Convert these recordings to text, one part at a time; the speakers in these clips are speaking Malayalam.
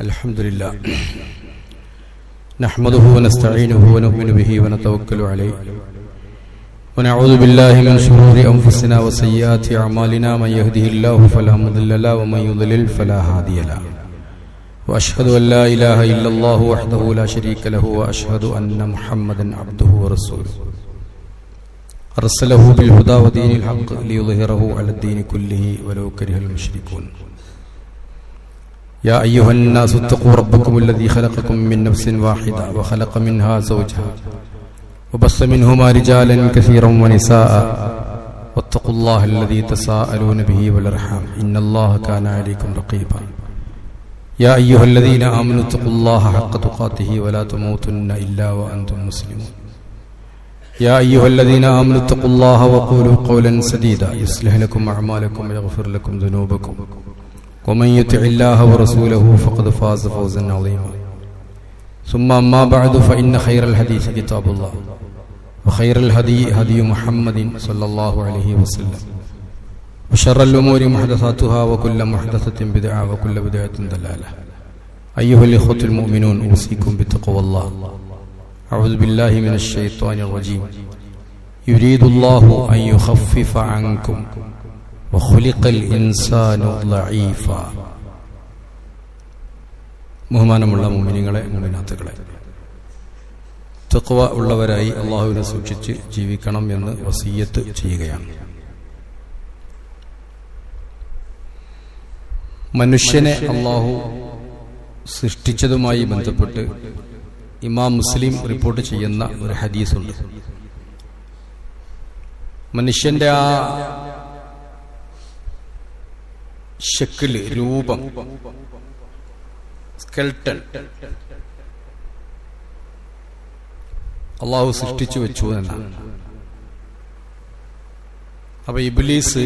الحمد لله نحمده ونستعينه ونؤمن به ونتوكل عليه ونعوذ بالله من شرور أنفسنا وسيئات أعمالنا من يهده الله فلا مضل له ومن يضلل فلا هادي له وأشهد أن لا إله إلا الله وحده لا شريك له وأشهد أن محمدا عبده ورسوله أرسله بالهدى ودين الحق ليظهره على الدين كله ولو كره المشركون يا أيها الناس اتقوا ربكم الذي خلقكم من نفس واحدة وخلق منها زوجها وبث منهما رجالا كثيرا ونساء واتقوا الله الذي تساءلون به والأرحام إن الله كان عليكم رقيبا يا أيها الذين آمنوا اتقوا الله حق تقاته ولا تموتن إلا وأنتم مسلمون يا أيها الذين آمنوا اتقوا الله وقولوا قولا سديدا يصلح لكم أعمالكم ويغفر لكم ذنوبكم ومن يطع الله ورسوله فقد فاز فوزا عظيما ثم أما بعد فإن خير الحديث كتاب الله وخير الهدي هدي محمد صلى الله عليه وسلم وشر الأمور محدثاتها وكل محدثة بدعة وكل بدعة ضلالة أيها الإخوة المؤمنون أوصيكم بتقوى الله أعوذ بالله من الشيطان الرجيم يريد الله أن يخفف عنكم وخلق الإنسان ضعيفا ബഹുമാനമുള്ള മുഅ്മിനീങ്ങളെ മുഅ്മിനാത്തുകളെ തഖ്വ ഉള്ളവരായി അല്ലാഹുവിനെ സൂക്ഷിച്ച് ജീവിക്കണം എന്ന് വസിയ്യത്ത് ചെയ്യുകയാണ്. മനുഷ്യനെ അല്ലാഹു സൃഷ്ടിച്ചതുമായി ബന്ധപ്പെട്ട് ഇമാം മുസ്ലിം റിപ്പോർട്ട് ചെയ്യുന്ന ഒരു ഹദീസുണ്ട്. മനുഷ്യന്റെ ആ ശക്ല്, രൂപം, സ്കെൽട്ടൺ അള്ളാഹു സൃഷ്ടിച്ചു വെച്ചു എന്നാണ്. അപ്പൊ ഇബ്ലീസ്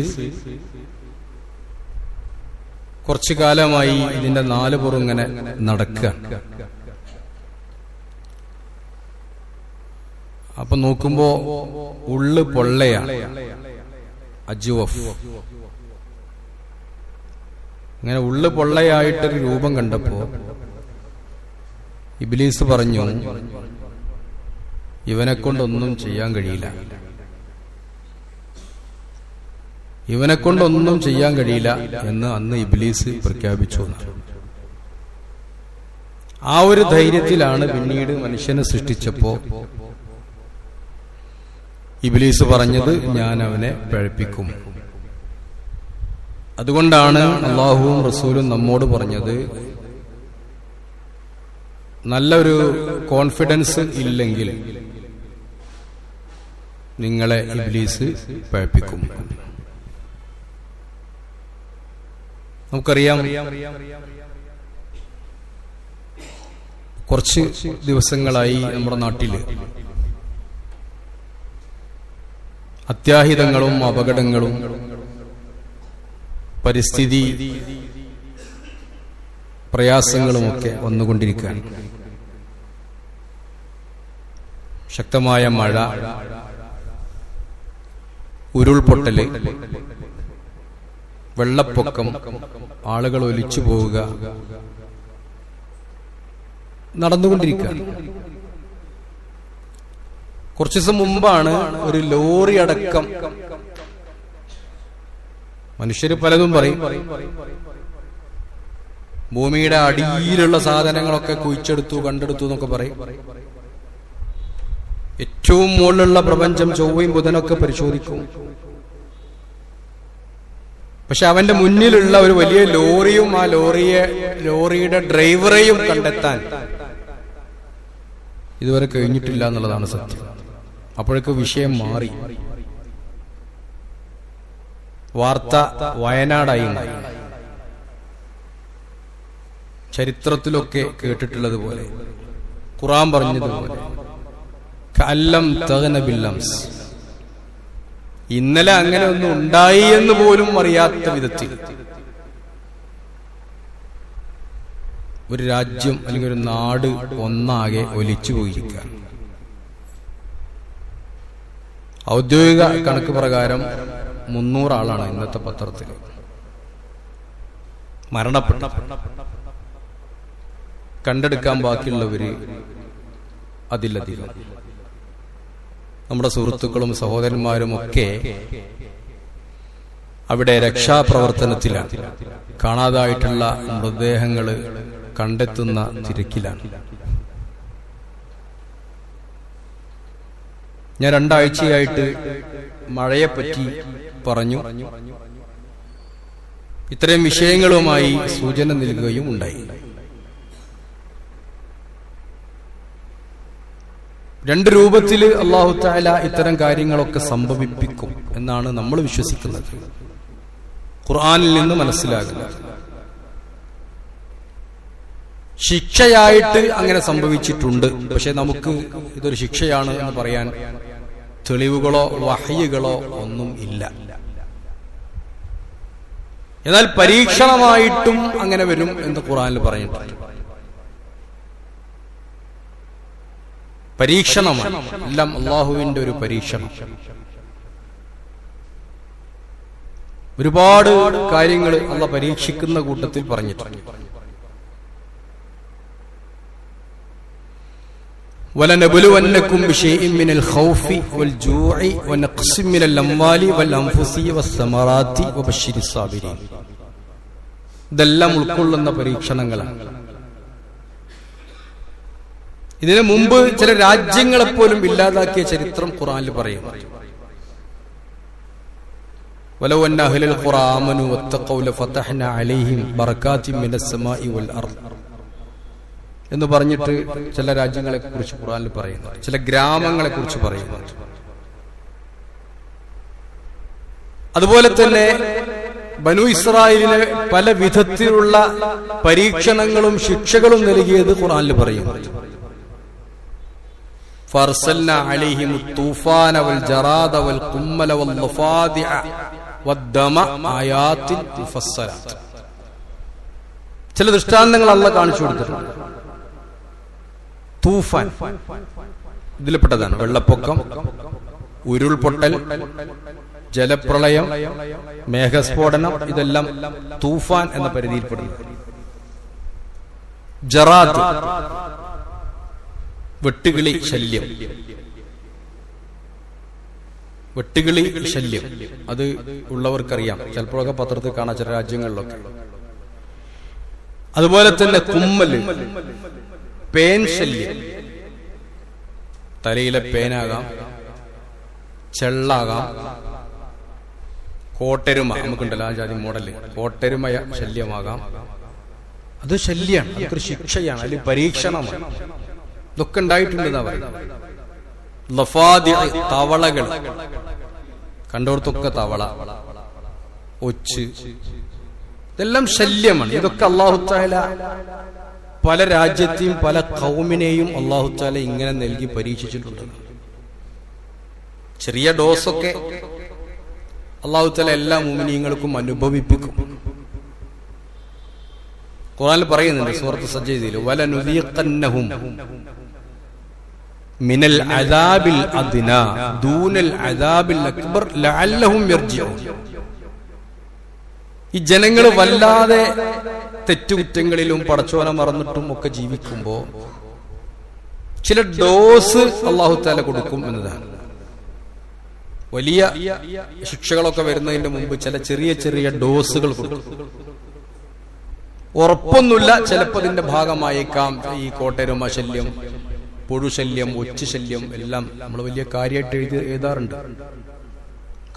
കുറച്ചു കാലമായി ഇതിന്റെ നാല് പുറം ഇങ്ങനെ നടക്കുക. അപ്പൊ നോക്കുമ്പോ ഉള്ളു പൊള്ളയാണ്, അജ്വഫ്. ഇങ്ങനെ ഉള്ളു പൊള്ളയായിട്ടൊരു രൂപം കണ്ടപ്പോ ഇബ്ലീസ് പറഞ്ഞു, ഇവനെ കൊണ്ടൊന്നും ചെയ്യാൻ കഴിയില്ല, ഇവനെ കൊണ്ടൊന്നും ചെയ്യാൻ കഴിയില്ല എന്ന് അന്ന് ഇബ്ലീസ് പ്രഖ്യാപിച്ചു. ആ ഒരു ധൈര്യത്തിലാണ് പിന്നീട് മനുഷ്യനെ സൃഷ്ടിച്ചപ്പോ ഇബ്ലീസ് പറഞ്ഞത്, ഞാൻ അവനെ പഴപ്പിക്കും. അതുകൊണ്ടാണ് അള്ളാഹുവും റസൂലും നമ്മോട് പറഞ്ഞത്, നല്ലൊരു കോൺഫിഡൻസ് ഇല്ലെങ്കിൽ നിങ്ങളെ ഇബ്ലീസ് പഴപ്പിക്കും. നമുക്കറിയാം, കുറച്ച് ദിവസങ്ങളായി നമ്മുടെ നാട്ടില് അത്യാഹിതങ്ങളും അപകടങ്ങളും പരിസ്ഥിതി പ്രയാസങ്ങളുമൊക്കെ വന്നുകൊണ്ടിരിക്കുകയാണ്. ശക്തമായ മഴ, ഉരുൾപൊട്ടല്, വെള്ളപ്പൊക്കം, ആളുകൾ ഒലിച്ചു പോവുക നടന്നുകൊണ്ടിരിക്കുകയാണ്. കുറച്ചു ദിവസം മുമ്പാണ് ഒരു ലോറി അടക്കം, മനുഷ്യര് പലതും പറയും, ഭൂമിയുടെ അടിയിലുള്ള സാധനങ്ങളൊക്കെ കുഴിച്ചെടുത്തു, കണ്ടെടുത്തു എന്നൊക്കെ പറയും. ഏറ്റവും മുകളിലുള്ള പ്രപഞ്ചം ചൊവ്വയും ബുധനൊക്കെ പരിശോധിക്കും. പക്ഷെ അവന്റെ മുന്നിലുള്ള ഒരു വലിയ ലോറിയും ആ ലോറിയുടെ ഡ്രൈവറെയും കണ്ടെത്താൻ ഇതുവരെ കഴിഞ്ഞിട്ടില്ല എന്നുള്ളതാണ് സത്യം. അപ്പോഴേക്ക് വിഷയം മാറി. വാർത്ത വയനാടായി. ചരിത്രത്തിലൊക്കെ കേട്ടിട്ടുള്ളത് പോലെ, ഖുർആൻ പറഞ്ഞതുപോലെ, കഅല്ലം തഗ്ന ബില്ലംസ്, ഇന്നലെ അങ്ങനെ ഒന്നും ഉണ്ടായി എന്ന് പോലും അറിയാത്ത വിധത്തിൽ ഒരു രാജ്യം അല്ലെങ്കിൽ ഒരു നാട് ഒന്നാകെ ഒലിച്ചു പോയിരിക്കുകയാണ്. ഔദ്യോഗിക കണക്ക് പ്രകാരം 300 ആളാണ് ഇന്നത്തെ പത്രത്തിൽ മരണപ്പെട്ടു. കണ്ടെടുക്കാൻ ബാക്കിയുള്ളവര് അതിലധികം. നമ്മുടെ സുഹൃത്തുക്കളും സഹോദരന്മാരും ഒക്കെ അവിടെ രക്ഷാപ്രവർത്തനത്തിലാണ്. കാണാതായിട്ടുള്ള മൃതദേഹങ്ങൾ കണ്ടെത്തുന്ന തിരക്കിലാണ്. ഞാൻ 2 ആഴ്ചയായിട്ട് മഴയെപ്പറ്റി പറഞ്ഞു. ഇത്തരം വിഷയങ്ങളുമായി സൂചന നൽകുകയും ഉണ്ടായി. 2 രൂപത്തിൽ അല്ലാഹു തആല ഇത്തരം കാര്യങ്ങളൊക്കെ സംഭവിപ്പിക്കും എന്നാണ് നമ്മൾ വിശ്വസിക്കുന്നത്, ഖുർആനിൽ നിന്ന് മനസ്സിലാകുന്നത്. ശിക്ഷയായിട്ട് അങ്ങനെ സംഭവിച്ചിട്ടുണ്ട്. പക്ഷെ നമുക്ക് ഇതൊരു ശിക്ഷയാണ് എന്ന് പറയാൻ തെളിവുകളോ വഹയ്കളോ ഒന്നും ഇല്ല. എന്നാൽ പരീക്ഷണമായിട്ടും അങ്ങനെ വരും എന്ന് ഖുർആനിൽ പറഞ്ഞിട്ടുണ്ട്. പരീക്ഷണമാണ്, എല്ലാം അള്ളാഹുവിന്റെ ഒരു പരീക്ഷണം. ഒരുപാട് കാര്യങ്ങൾ അള്ളാഹ് പരീക്ഷിക്കുന്ന കൂട്ടത്തിൽ പറഞ്ഞിട്ടുണ്ട്. وَلَنَبْلُوَنَّكُمْ بِشَيْءٍ مِّنَ الْخَوْفِ وَالْجُوعِ وَنَقْصٍ مِّنَ الْأَمْوَالِ وَالْأَنفُسِ وَالثَّمَرَاتِ وَبَشِّرِ الصَّابِرِينَ. ഇതെല്ലാം ഉൾക്കൊള്ളുന്ന പരീക്ഷണങ്ങളാണ്. ഇതിനു മുമ്പ് ചില രാജ്യങ്ങളെപ്പോലും ഇല്ലാതാക്കിയ ചരിത്രം ഖുർആനിൽ പറയുന്നു. وَلَوْ أَنَّ أَهْلَ الْقُرَىٰ آمَنُوا وَاتَّقَوْا لَفَتَحْنَا عَلَيْهِمْ بَرَكَاتٍ مِّنَ السَّمَاءِ وَالْأَرْضِ എന്ന് പറഞ്ഞിട്ട് ചില രാജ്യങ്ങളെ കുറിച്ച് ഖുർആനിൽ പറയുന്നു, ചില ഗ്രാമങ്ങളെ കുറിച്ച് പറയുന്നു. അതുപോലെ തന്നെ ബനു ഇസ്രായേലിന് പല വിധത്തിലുള്ള പരീക്ഷണങ്ങളും ശിക്ഷകളും നൽകിയത് ഖുർആനിൽ പറയുന്നു. ഫർസൽനാ അലൈഹിം തൂഫാന വൽ ജറാദ വൽ ഖുമ്മല വൽ ളഫാദിഅ വദ്ദമ ആയാത്തിൻ മുഫസ്സലാത്ത്. ചില ദൃഷ്ടാന്തങ്ങൾ അല്ലാഹ് കാണിച്ചു കൊടുത്തിട്ടുണ്ട്. തൂഫാൻ ഇതിൽപ്പെട്ടതാണ്. വെള്ളപ്പൊക്കം, ഉരുൾപൊട്ടൽ, ജലപ്രളയം, മേഘസ്ഫോടനം, ഇതെല്ലാം തൂഫാൻ എന്ന പരിധിയിൽപ്പെടുന്നു. ജറാദ്, വെട്ടുകിളി ശല്യം. വെട്ടുകിളി ശല്യം അത് ഉള്ളവർക്കറിയാം, ചിലപ്പോഴൊക്കെ പത്രത്തിൽ കാണാം ചില രാജ്യങ്ങളിലൊക്കെ. അതുപോലെ തന്നെ കുമ്മല്, പേൻ ശല്യം. തലയിലെ പേനാകാം, ചെള്ളാകാം, കോട്ടെരുമ, നമുക്കുണ്ടല്ലോ ആ ജാതി മോഡല്, കോട്ടെരുമ ശല്യമാകാം. അത് ശല്യമാണ്, അതൊരു ശിക്ഷയാണ്, അല്ലെങ്കിൽ പരീക്ഷണമാണ്. ഇതൊക്കെ ഉണ്ടായിട്ടുണ്ടെന്നാ പറയുന്നത്. ലഫാദി, തവളകൾ, കണ്ടോടത്തൊക്കെ തവള, ഒച്ച്, ഇതെല്ലാം ശല്യമാണ്. ഇതൊക്കെ അല്ലാഹു തആല പല രാജ്യത്തെയും പല ഖൗമിനെയും അല്ലാഹു തആല ഇങ്ങനെ നൽകി പരീക്ഷിച്ചിട്ടുണ്ട്. ചെറിയ ഡോസൊക്കെ അല്ലാഹു തആല എല്ലാ മുഅ്മിനീങ്ങൾക്കും അനുഭവിപ്പിക്കും. ഖുർആനിൽ പറയുന്നുണ്ട് സൂറത്ത് സജ്ജയിൽ, വലനുദീഖന്നഹും മിനൽ അദാബിൽ അദ്നാ ദൂനൽ അദാബിൽ അക്ബർ ലഅല്ലഹും യർജിഊൻ. ഈ ജനങ്ങൾ വല്ലാതെ തെറ്റുകുറ്റങ്ങളിലും പടച്ചോനെ മറന്നിട്ടും ഒക്കെ ജീവിക്കുമ്പോ ചില ഡോസ് അല്ലാഹു തആല കൊടുക്കും എന്നതാണ്. വലിയ ശിക്ഷകളൊക്കെ വരുന്നതിന്റെ മുമ്പ് ചില ചെറിയ ചെറിയ ഡോസുകൾ കൊടുക്കും. ഉറപ്പൊന്നുമില്ല, ചിലപ്പോൾ അതിന്റെ ഭാഗമായേക്കാം ഈ കോട്ടെരുമ ശല്യം, പുഴുശല്യം, ഒച്ചുശല്യം എല്ലാം നമ്മൾ വലിയ കാര്യമായിട്ട് എഴുതാറുണ്ട്.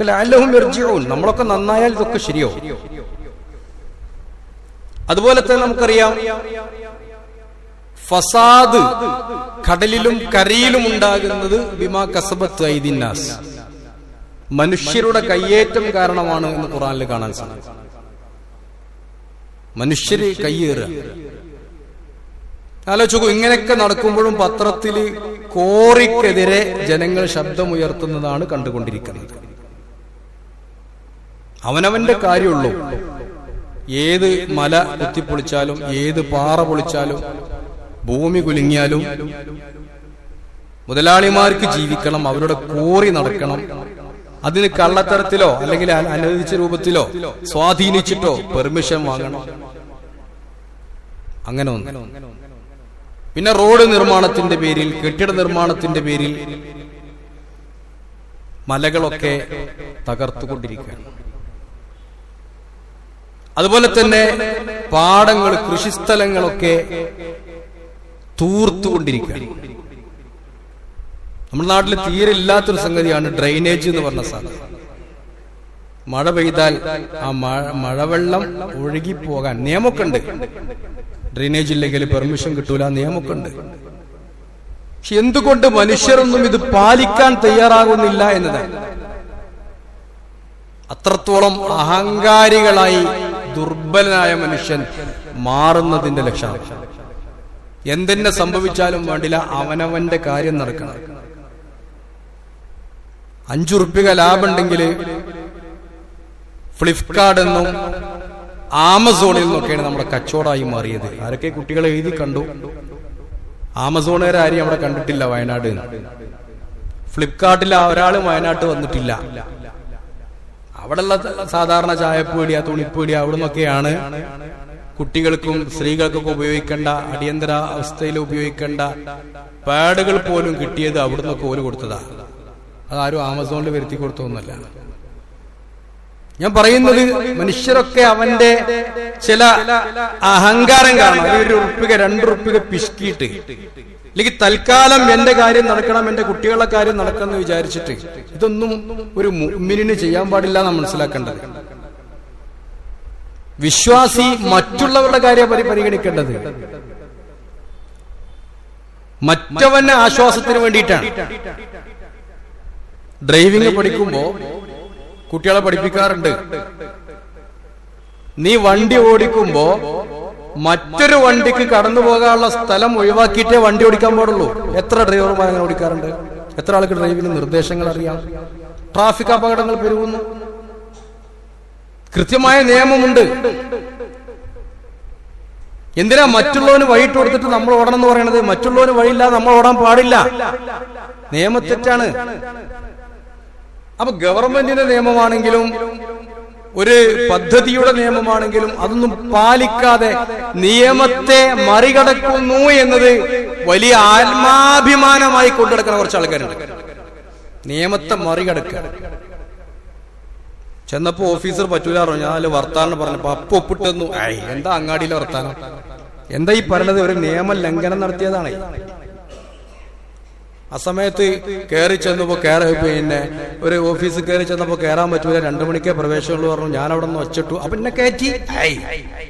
ലഅല്ലഹും യർജിഊൻ, നമ്മളൊക്കെ നന്നായാൽ ഇതൊക്കെ ശരിയാവും. അതുപോലെ തന്നെ നമുക്കറിയാം ഫസാദ് കടലിലും കരയിലും ഉണ്ടാകുന്നത് ബിമാ കസബത്ത് ഐദിന്നാസ്, മനുഷ്യരുടെ കയ്യേറ്റം കാരണമാണ് എന്ന് ഖുർആനിൽ കാണാൻ സാധിക്കും. മനുഷ്യര് കയ്യേറുക. ആലോചിക്കൂ, ഇങ്ങനെയൊക്കെ നടക്കുമ്പോഴും പത്രത്തിൽ കോറിക്കെതിരെ ജനങ്ങൾ ശബ്ദമുയർത്തുന്നതാണ് കണ്ടുകൊണ്ടിരിക്കുന്നത്. അവനവന്റെ കാര്യമുള്ളൂ. ഏത് മല കുത്തിപ്പൊളിച്ചാലും, ഏത് പാറ പൊളിച്ചാലും, ഭൂമി കുലുങ്ങിയാലും മുതലാളിമാർക്ക് ജീവിക്കണം, അവരുടെ കോറി നടക്കണം. അതിന് കള്ളത്തരത്തിലോ അല്ലെങ്കിൽ അനുവദിച്ച രൂപത്തിലോ സ്വാധീനിച്ചിട്ടോ പെർമിഷൻ വാങ്ങണം. അങ്ങനെ ഒന്നും പിന്നെ റോഡ് നിർമ്മാണത്തിന്റെ പേരിൽ, കെട്ടിട നിർമ്മാണത്തിന്റെ പേരിൽ മലകളൊക്കെ തകർത്തുകൊണ്ടിരിക്കുകയാണ്. അതുപോലെ തന്നെ പാടങ്ങൾ, കൃഷിസ്ഥലങ്ങളൊക്കെ തൂർത്തുകൊണ്ടിരിക്കുകയാണ്. നമ്മുടെ നാട്ടിൽ തീരെ ഇല്ലാത്തൊരു സംഗതിയാണ് ഡ്രെയിനേജ് എന്ന് പറഞ്ഞ സാധനം. മഴ പെയ്താൽ ആ മഴവെള്ളം ഒഴുകിപ്പോകാൻ നിയമമൊക്കെ ഉണ്ട്. ഡ്രെയിനേജ് ഇല്ലെങ്കിൽ പെർമിഷൻ കിട്ടൂല, നിയമമൊക്കെ ഉണ്ട്. പക്ഷെ എന്തുകൊണ്ട് മനുഷ്യരൊന്നും ഇത് പാലിക്കാൻ തയ്യാറാകുന്നില്ല എന്നതാണ്. അത്രത്തോളം അഹങ്കാരികളായി ദുർബലനായ മനുഷ്യൻ മാറുന്നതിന്റെ ലക്ഷണം. എന്തെന്നെ സംഭവിച്ചാലും വേണ്ടില്ല, അവനവന്റെ കാര്യം നടക്കണം. 5 ഉറുപ്പിക ലാഭമുണ്ടെങ്കിൽ ഫ്ലിപ്കാർട്ട് എന്നും ആമസോണിൽ നിന്നൊക്കെയാണ് നമ്മുടെ കച്ചവടമായി മാറിയത്. ആരൊക്കെ കുട്ടികളെ എഴുതി കണ്ടു. ആമസോണുകാരെ ആരും അവിടെ കണ്ടിട്ടില്ല വയനാട്. ഫ്ലിപ്കാർട്ടിൽ ഒരാളും വയനാട്ട് വന്നിട്ടില്ല. അവിടെയുള്ള സാധാരണ ചായപ്പീടിയ, തുണിപ്പീടിയ, അവിടെ നിന്നൊക്കെയാണ് കുട്ടികൾക്കും സ്ത്രീകൾക്കൊക്കെ ഉപയോഗിക്കേണ്ട, അടിയന്തര അവസ്ഥയിൽ ഉപയോഗിക്കേണ്ട പാഡുകൾ പോലും കിട്ടിയത് അവിടെ നിന്നൊക്കെ ഓല് കൊടുത്തതാ. അതാരും ആമസോണിൽ വരുത്തി കൊടുത്തൊന്നുമല്ല. ഞാൻ പറയുന്നത് മനുഷ്യരൊക്കെ അവന്റെ ചില അഹങ്കാരം കാരണം 1 ഉറുപ്പിക 2 ഉറുപ്പിക പിശുക്കിയിട്ട്, അല്ലെങ്കിൽ തൽക്കാലം എന്റെ കാര്യം നടക്കണം, എന്റെ കുട്ടികളുടെ കാര്യം നടക്കണം എന്ന് വിചാരിച്ചിട്ട് ഇതൊന്നും ഒരു മുഅ്മിനിന് ചെയ്യാൻ പാടില്ല എന്ന് മനസ്സിലാക്കേണ്ടത്. വിശ്വാസി മറ്റുള്ളവരുടെ കാര്യം പരിഗണിക്കേണ്ടത് മറ്റവന്റെ ആശ്വാസത്തിന് വേണ്ടിയിട്ടാണ്. ഡ്രൈവിംഗ് പഠിക്കുമ്പോ കുട്ടികളെ പഠിപ്പിക്കാറുണ്ട്, നീ വണ്ടി ഓടിക്കുമ്പോ മറ്റൊരു വണ്ടിക്ക് കടന്നു പോകാനുള്ള സ്ഥലം ഒഴിവാക്കിയിട്ടേ വണ്ടി ഓടിക്കാൻ പാടുള്ളൂ. എത്ര ഡ്രൈവർമാർ അങ്ങനെ ഓടിക്കാറുണ്ട്? എത്ര ആൾക്ക് ഡ്രൈവിംഗ് നിർദ്ദേശങ്ങൾ അറിയാം? ട്രാഫിക് അപകടങ്ങൾ പെരുകുന്നു. കൃത്യമായ നിയമമുണ്ട്. എന്തിനാ മറ്റുള്ളവന് വഴിയിട്ട് കൊടുത്തിട്ട് നമ്മൾ ഓടണം എന്ന് പറയണത്? മറ്റുള്ളവന് വഴിയില്ലാതെ നമ്മൾ ഓടാൻ പാടില്ല. നിയമത്തെറ്റാണ്. അപ്പൊ ഗവൺമെന്റിന്റെ നിയമമാണെങ്കിലും ഒരു പദ്ധതിയുടെ നിയമമാണെങ്കിലും അതൊന്നും പാലിക്കാതെ നിയമത്തെ മറികടക്കുന്നു എന്നത് വലിയ ആത്മാഭിമാനമായി കൊണ്ടുനടക്കുന്ന കുറച്ച് ആൾക്കാരുണ്ട്. നിയമത്തെ മറികടക്കുക. ചെന്നപ്പോ ഓഫീസർ പറ്റൂലാറോ, ഞാൻ വർത്താനം പറഞ്ഞപ്പോ അപ്പൊ ഒപ്പിട്ടെന്നു. എന്താ അങ്ങാടിയിലെ വർത്താനം? എന്താ ഈ പറയണത്? ഒരു നിയമ ലംഘനം നടത്തിയതാണ്. ആ സമയത്ത് കയറി ചെന്നപ്പോ പിന്നെ ഒരു ഓഫീസിൽ കയറി ചെന്നപ്പോ കയറാൻ പറ്റൂല, 2 മണിക്കേ പ്രവേശമുള്ളൂ പറഞ്ഞു. ഞാൻ അവിടെ നിന്ന് വച്ചിട്ടു. അപ്പൊ എന്നെ കയറ്റി.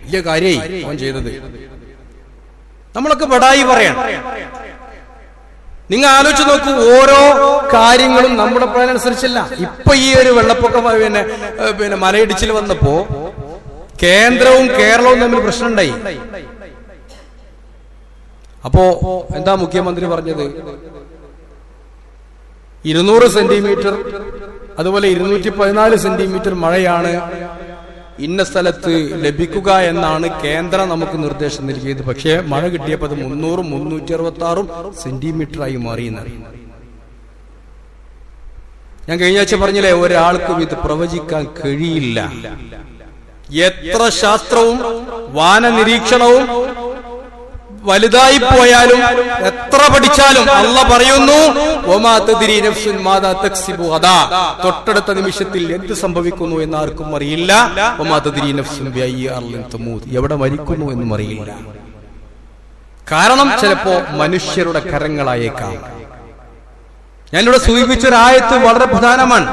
വലിയ കാര്യമായി അവൻ ചെയ്തത്. നമ്മളൊക്കെ ബടായി പറയാം. നിങ്ങൾ ആലോചിച്ച് നോക്കൂ, ഓരോ കാര്യങ്ങളും നമ്മുടെ പ്ലാൻ അനുസരിച്ചല്ല. ഇപ്പൊ ഈ ഒരു വെള്ളപ്പൊക്കം പിന്നെ മലയിടിച്ചിൽ വന്നപ്പോ കേന്ദ്രവും കേരളവും തമ്മിൽ പ്രശ്നമുണ്ടായി. അപ്പോ എന്താ മുഖ്യമന്ത്രി പറഞ്ഞത്? 200 സെന്റിമീറ്റർ അതുപോലെ 214 സെന്റിമീറ്റർ മഴയാണ് ഇന്ന സ്ഥലത്ത് ലഭിക്കുക എന്നാണ് കേന്ദ്രം നമുക്ക് നിർദ്ദേശം നൽകിയത്. പക്ഷേ മഴ കിട്ടിയപ്പോൾ അത് 300 366 സെന്റിമീറ്ററായി മാറിയെന്നാണ്. ഞാൻ കഴിഞ്ഞ ആഴ്ച പറഞ്ഞില്ലേ, ഒരാൾക്കും ഇത് പ്രവചിക്കാൻ കഴിയില്ല. എത്ര ശാസ്ത്രവും വാനനിരീക്ഷണവും വലുതായി പോയാലും എത്ര പഠിച്ചാലും അല്ലാഹ് പറയുന്നു, തൊട്ടടുത്ത നിമിഷത്തിൽ എന്ത് സംഭവിക്കുന്നു എന്ന് ആർക്കും അറിയില്ല. എവിടെ മരിക്കുന്നു എന്നും അറിയില്ല. കാരണം ചിലപ്പോ മനുഷ്യരുടെ കരങ്ങളായേക്കാം. ഞാനിവിടെ സൂചിപ്പിച്ചൊരായത്ത് വളരെ പ്രധാനമാണ്.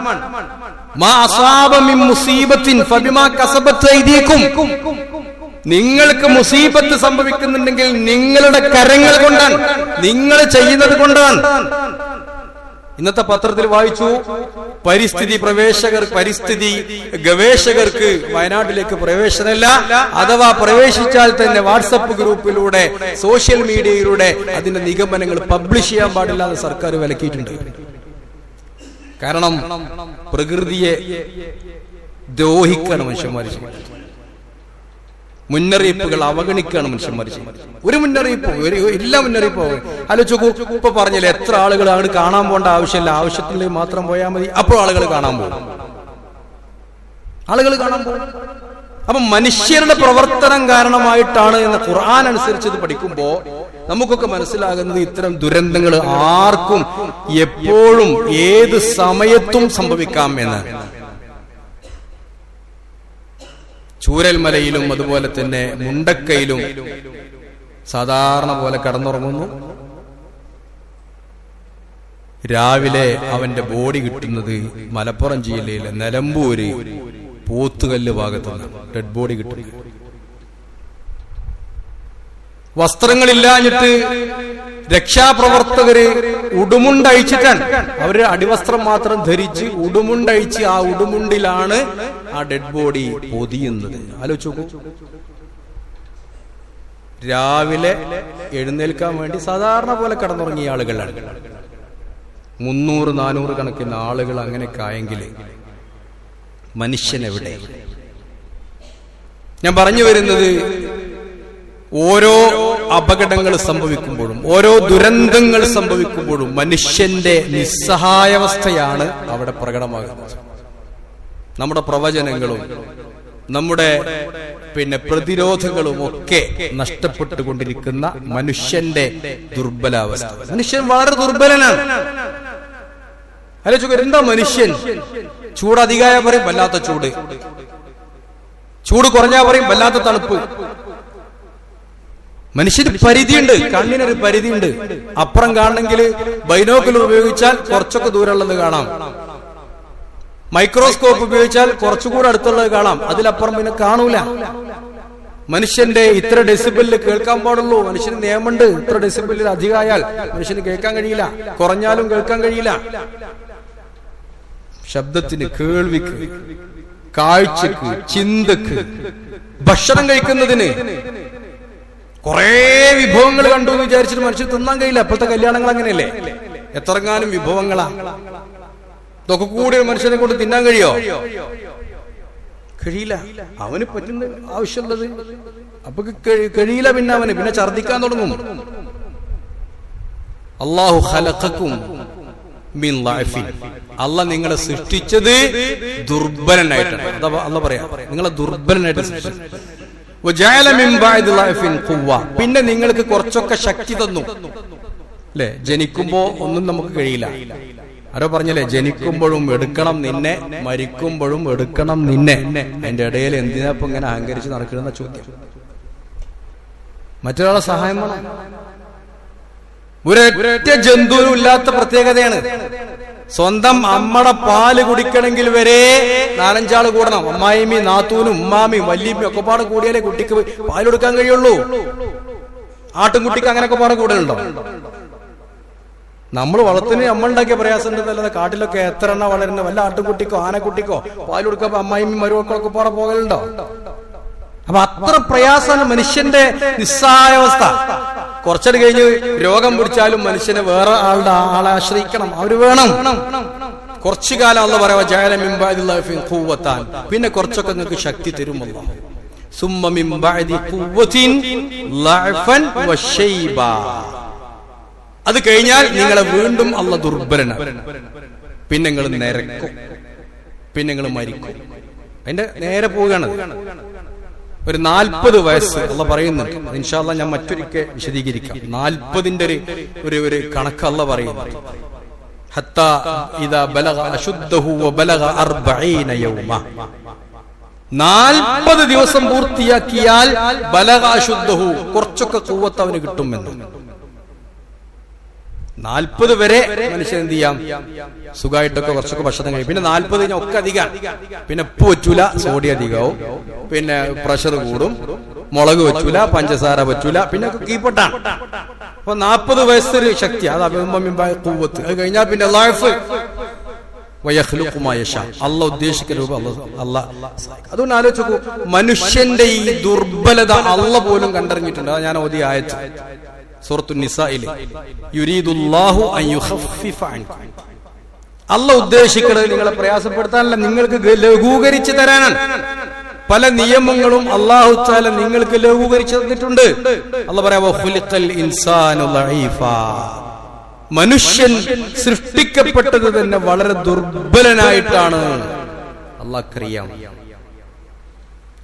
നിങ്ങൾക്ക് മുസീബത്ത് സംഭവിക്കുന്നുണ്ടെങ്കിൽ നിങ്ങളുടെ കരങ്ങൾ കൊണ്ടാണ്, നിങ്ങൾ ചെയ്യുന്നത് കൊണ്ടാണ്. ഇന്നത്തെ പത്രത്തിൽ വായിച്ചു, പരിസ്ഥിതി ഗവേഷകർക്ക് വയനാട്ടിലേക്ക് പ്രവേശനമില്ല. അഥവാ പ്രവേശിച്ചാൽ തന്നെ വാട്സപ്പ് ഗ്രൂപ്പിലൂടെ, സോഷ്യൽ മീഡിയയിലൂടെ അതിന്റെ നിഗമനങ്ങൾ പബ്ലിഷ് ചെയ്യാൻ പാടില്ല എന്ന് സർക്കാർ വിലക്കിയിട്ടുണ്ട്. കാരണം പ്രകൃതിയെ ദ്രോഹിക്കാണ് മനുഷ്യന്മാർ ചെയ്യുന്നത്. മുന്നറിയിപ്പുകൾ അവഗണിക്കുകയാണ് മനുഷ്യന്മാർ ചെയ്യുന്നത്. ഒരു മുന്നറിയിപ്പും എല്ലാ മുന്നറിയിപ്പും ആലോചിച്ചു. ഇപ്പൊ പറഞ്ഞില്ലേ, എത്ര ആളുകൾ അങ്ങോട്ട് കാണാൻ പോകേണ്ട ആവശ്യമില്ല, ആവശ്യത്തിലേക്ക് മാത്രം പോയാൽ മതി. അപ്പോൾ ആളുകൾ കാണാൻ പോകും. അപ്പൊ മനുഷ്യരുടെ പ്രവർത്തനം കാരണമായിട്ടാണ് എന്ന് ഖുർആൻ അനുസരിച്ച് ഇത് പഠിക്കുമ്പോ നമുക്കൊക്കെ മനസ്സിലാകുന്നത് ഇത്തരം ദുരന്തങ്ങൾ ആർക്കും എപ്പോഴും ഏത് സമയത്തും സംഭവിക്കാം എന്ന്. ചൂരൽമലയിലും അതുപോലെ തന്നെ മുണ്ടക്കയിലും സാധാരണ പോലെ കടന്നുറങ്ങുന്നു. രാവിലെ അവന്റെ ബോഡി കിട്ടുന്നത് മലപ്പുറം ജില്ലയിലെ നിലമ്പൂര് പോത്തുകല്ല് ഭാഗത്തുനിന്ന് ഡെഡ് ബോഡി കിട്ടുന്നു. വസ്ത്രങ്ങളില്ലാഞ്ഞിട്ട് രക്ഷാപ്രവർത്തകര് ഉടുമുണ്ടഴിച്ചിട്ടാണ്. അവര് അടിവസ്ത്രം മാത്രം ധരിച്ച് ഉടുമുണ്ടഴിച്ച് ആ ഉടുമുണ്ടിലാണ് ആ ഡെഡ് ബോഡി പൊതിയുന്നത്. ആലോചിച്ചു നോക്കൂ. രാവിലെ എഴുന്നേൽക്കാൻ വേണ്ടി സാധാരണ പോലെ കടന്നുറങ്ങിയ ആളുകളാണ്. 300-400 കണക്കിന് ആളുകൾ അങ്ങനെയൊക്കെ ആയെങ്കിൽ മനുഷ്യനെവിടെ? ഞാൻ പറഞ്ഞു വരുന്നത്, ഓരോ അപകടങ്ങൾ സംഭവിക്കുമ്പോഴും ഓരോ ദുരന്തങ്ങൾ സംഭവിക്കുമ്പോഴും മനുഷ്യന്റെ നിസ്സഹായാവസ്ഥയാണ് അവിടെ പ്രകടമാകുന്നത്. നമ്മുടെ പ്രവചനങ്ങളും നമ്മുടെ പ്രതിരോധങ്ങളും ഒക്കെ നഷ്ടപ്പെട്ടുകൊണ്ടിരിക്കുന്ന മനുഷ്യന്റെ ദുർബലാവസ്ഥ. മനുഷ്യൻ വളരെ ദുർബലനാണ്. ആലോചിക്കുക, എന്താ മനുഷ്യൻ? ചൂട് അധികമായ പറയും വല്ലാത്ത ചൂട്, ചൂട് കുറഞ്ഞാ പറയും വല്ലാത്ത തണുപ്പ്. മനുഷ്യന് പരിധിയുണ്ട്, കണ്ണിനൊരു പരിധിയുണ്ട്. അപ്പുറം കാണണമെങ്കിൽ ബൈനോക്കുലർ ഉപയോഗിച്ചാൽ കുറച്ചൊക്കെ ദൂരമുള്ളത് കാണാം. മൈക്രോസ്കോപ്പ് ഉപയോഗിച്ചാൽ കുറച്ചുകൂടെ അടുത്തുള്ളത് കാണാം. അതിലപ്പുറം പിന്നെ കാണൂല. മനുഷ്യന്റെ ഇത്ര ഡെസിബിളിൽ കേൾക്കാൻ പാടുള്ളൂ. മനുഷ്യന് നിയമമുണ്ട്. ഇത്ര ഡെസിബിളിൽ അധികമായാൽ മനുഷ്യന് കേൾക്കാൻ കഴിയില്ല, കുറഞ്ഞാലും കേൾക്കാൻ കഴിയില്ല. ശബ്ദത്തിന്, കേൾവിക്ക്, കാഴ്ചക്ക്, ചിന്തക്ക്, ഭക്ഷണം കഴിക്കുന്നതിന് കുറെ വിഭവങ്ങൾ കണ്ടു എന്ന് വിചാരിച്ചിട്ട് മനുഷ്യൻ തിന്നാൻ കഴിയില്ല. ഇപ്പോഴത്തെ കല്യാണങ്ങൾ അങ്ങനെയല്ലേ? എത്രങ്ങാനും വിഭവങ്ങളാ. ഇതൊക്കെ കൂടി മനുഷ്യനെ കൊണ്ട് തിന്നാൻ കഴിയോ? കഴിയില്ല. അവന് പറ്റുന്ന ആവശ്യമുള്ളത് അപ്പൊ കഴിയില്ല. പിന്നെ ഛർദിക്കാൻ തുടങ്ങും. അല്ലാഹു ഖലഖക്കും മിൻ ലഅഫിൻ. അല്ലാഹ് നിങ്ങളെ സൃഷ്ടിച്ചത് ദുർബലനായിട്ടാണ്. അതാ അല്ലാഹ് പറയാ, നിങ്ങളെ ദുർബലനായിട്ട് സൃഷ്ടിച്ചു. വജഅല മിൻ ബഅദി ലഅഫിൻ ഖുവ്വ. പിന്നെ നിങ്ങൾക്ക് കുറച്ചൊക്കെ ശക്തി തന്നു. അല്ലെ? ജനിക്കുമ്പോ ഒന്നും നമുക്ക് കഴിയില്ല. ആരോ പറഞ്ഞല്ലേ, ജനിക്കുമ്പോഴും എടുക്കണം നിന്നെ, മരിക്കുമ്പോഴും എടുക്കണം നിന്നെ. അതിന്റെ ഇടയിൽ എന്തിനാ ഇപ്പൊ ഇങ്ങനെ അഹങ്കരിച്ച് നടക്കുന്ന ചോദ്യം. മറ്റൊരാളെ സഹായം വേണം. ഒരൊറ്റ ജന്തുവിനും ഇല്ലാത്ത പ്രത്യേകതയാണ്. സ്വന്തം അമ്മയുടെ പാല് കുടിക്കണമെങ്കിൽ വരെ 4-5 ആള് കൂടണം. അമ്മായിമ്മയും നാത്തൂനും ഉമ്മാമിയും വല്യമ്മയും ഒക്കെ പാടെ കൂടിയാലേ കുട്ടിക്ക് പാല് കൊടുക്കാൻ കഴിയുള്ളൂ. ആട്ടുംകുട്ടിക്ക് അങ്ങനെയൊക്കെ പാടെ കൂടുതലുണ്ടോ? നമ്മൾ വളർത്തിന് നമ്മളുണ്ടാക്കിയ പ്രയാസം ഉണ്ടെന്നല്ലാതെ കാട്ടിലൊക്കെ എത്ര എണ്ണ വളരുന്ന വല്ല ആട്ടുംകുട്ടിക്കോ ആനക്കുട്ടിക്കോ പാല് കൊടുക്കാൻ അമ്മായിമ്മയും മരുമക്കളൊക്കെ പാടെ പോകലുണ്ടോ? അപ്പൊ അത്ര പ്രയാസമാണ് മനുഷ്യന്റെ നിസ്സഹായാവസ്ഥ. കുറച്ചത് കഴിഞ്ഞ് രോഗം പിടിച്ചാലും മനുഷ്യനെ വേറെ ആളെ ആശ്രയിക്കണം. അവര് വേണം. കുറച്ചു കാലം അല്ലാഹു പറയാ ജഅല മിൻ ബഅദി ലഅഫിൻ ഖുവ്വതൻ. പിന്നെ കുറച്ചൊക്കെ നിങ്ങൾക്ക് ശക്തി തരും അല്ലാഹു. സുമ്മ മിൻ ബഅദി ഖുവ്വതിൻ ലഅഫൻ വശൈബ. അത് കഴിഞ്ഞാൽ നിങ്ങളെ വീണ്ടും അല്ലാഹു ദുർബലനാണ്. പിന്നെ നിങ്ങൾ നരക്കും, പിന്നെ നിങ്ങൾ മരിക്കും. അതിന്റെ നേരെ പോവുകയാണ്. ഒരു 40 വയസ്സ് അല്ലാഹ് പറയുന്നുണ്ട്. ഇൻഷാ അല്ലാഹ് ഞാൻ മറ്റൊരിക്കൽ വിശദീകരിക്കാം. 40ന്റെ ഒരു കണക്ക് അല്ലാഹ് പറയുന്നുണ്ട്. ഹത്താ ഇദാ ബലഗ അശുദ്ധഹു വബലഗ 40 യൗമ. 40 ദിവസം പൂർത്തിയാക്കിയാൽ ബലഗ അശുദ്ധഹു, കുറച്ചൊക്കെ ഖുവ്വത്ത് അവന് കിട്ടുമെന്ന്. 40 വരെ മനുഷ്യൻ എന്ത് ചെയ്യാം? സുഖമായിട്ടൊക്കെ കുറച്ചൊക്കെ ഭക്ഷണം കഴിയും. പിന്നെ 40 കഴിഞ്ഞാൽ ഒക്കെ അധികം. പിന്നെ ഉപ്പ് വെച്ചൂല, സോഡിയം അധികവും. പിന്നെ പ്രഷർ കൂടും. മുളക് വെച്ചൂല, പഞ്ചസാര വെച്ചൂല, പിന്നെ കീപ്പട്ടാണ്. അപ്പൊ 40 വയസ്സൊരു ശക്തി. അത് ഖുവ്വത്ത്. അത് കഴിഞ്ഞാൽ പിന്നെ ലഅഫ് വയഖ്ലുഖു മാ യശാ. അല്ലാഹ് ഉദ്ദേശിക്കുന്ന രൂപം അല്ലാഹ്. അതുകൊണ്ട് ആലോചിച്ച് നോക്കൂ, മനുഷ്യന്റെ ഈ ദുർബലത അല്ലാഹ് പോലും കണ്ടറിഞ്ഞിട്ടുണ്ട്. അത് ഞാൻ ഓതിയ ആയത്ത് സൂറത്തുൻ നിസായിലെ, യുരീദുല്ലാഹു അൻ യുഖഫിഫ അൻകും. അല്ലാഹ് ഉദ്ദേശിക്കുന്നത് നിങ്ങളെ പ്രയാസപ്പെടുത്താനല്ല, നിങ്ങൾക്ക് ലഘൂകരിച്ചു തരാനാണ്. പല നിയമങ്ങളും അല്ലാഹു തആല നിങ്ങൾക്ക് ലഘൂകരിച്ചു തന്നിട്ടുണ്ട്. അല്ലാഹ് പറയാ ഖുലിഖൽ ഇൻസാനു ലഈഫാ. മനുഷ്യൻ സൃഷ്ടിക്കപ്പെട്ടത് തന്നെ വളരെ ദുർബലനായിട്ടാണ്. അല്ലാഹ് അറിയാം.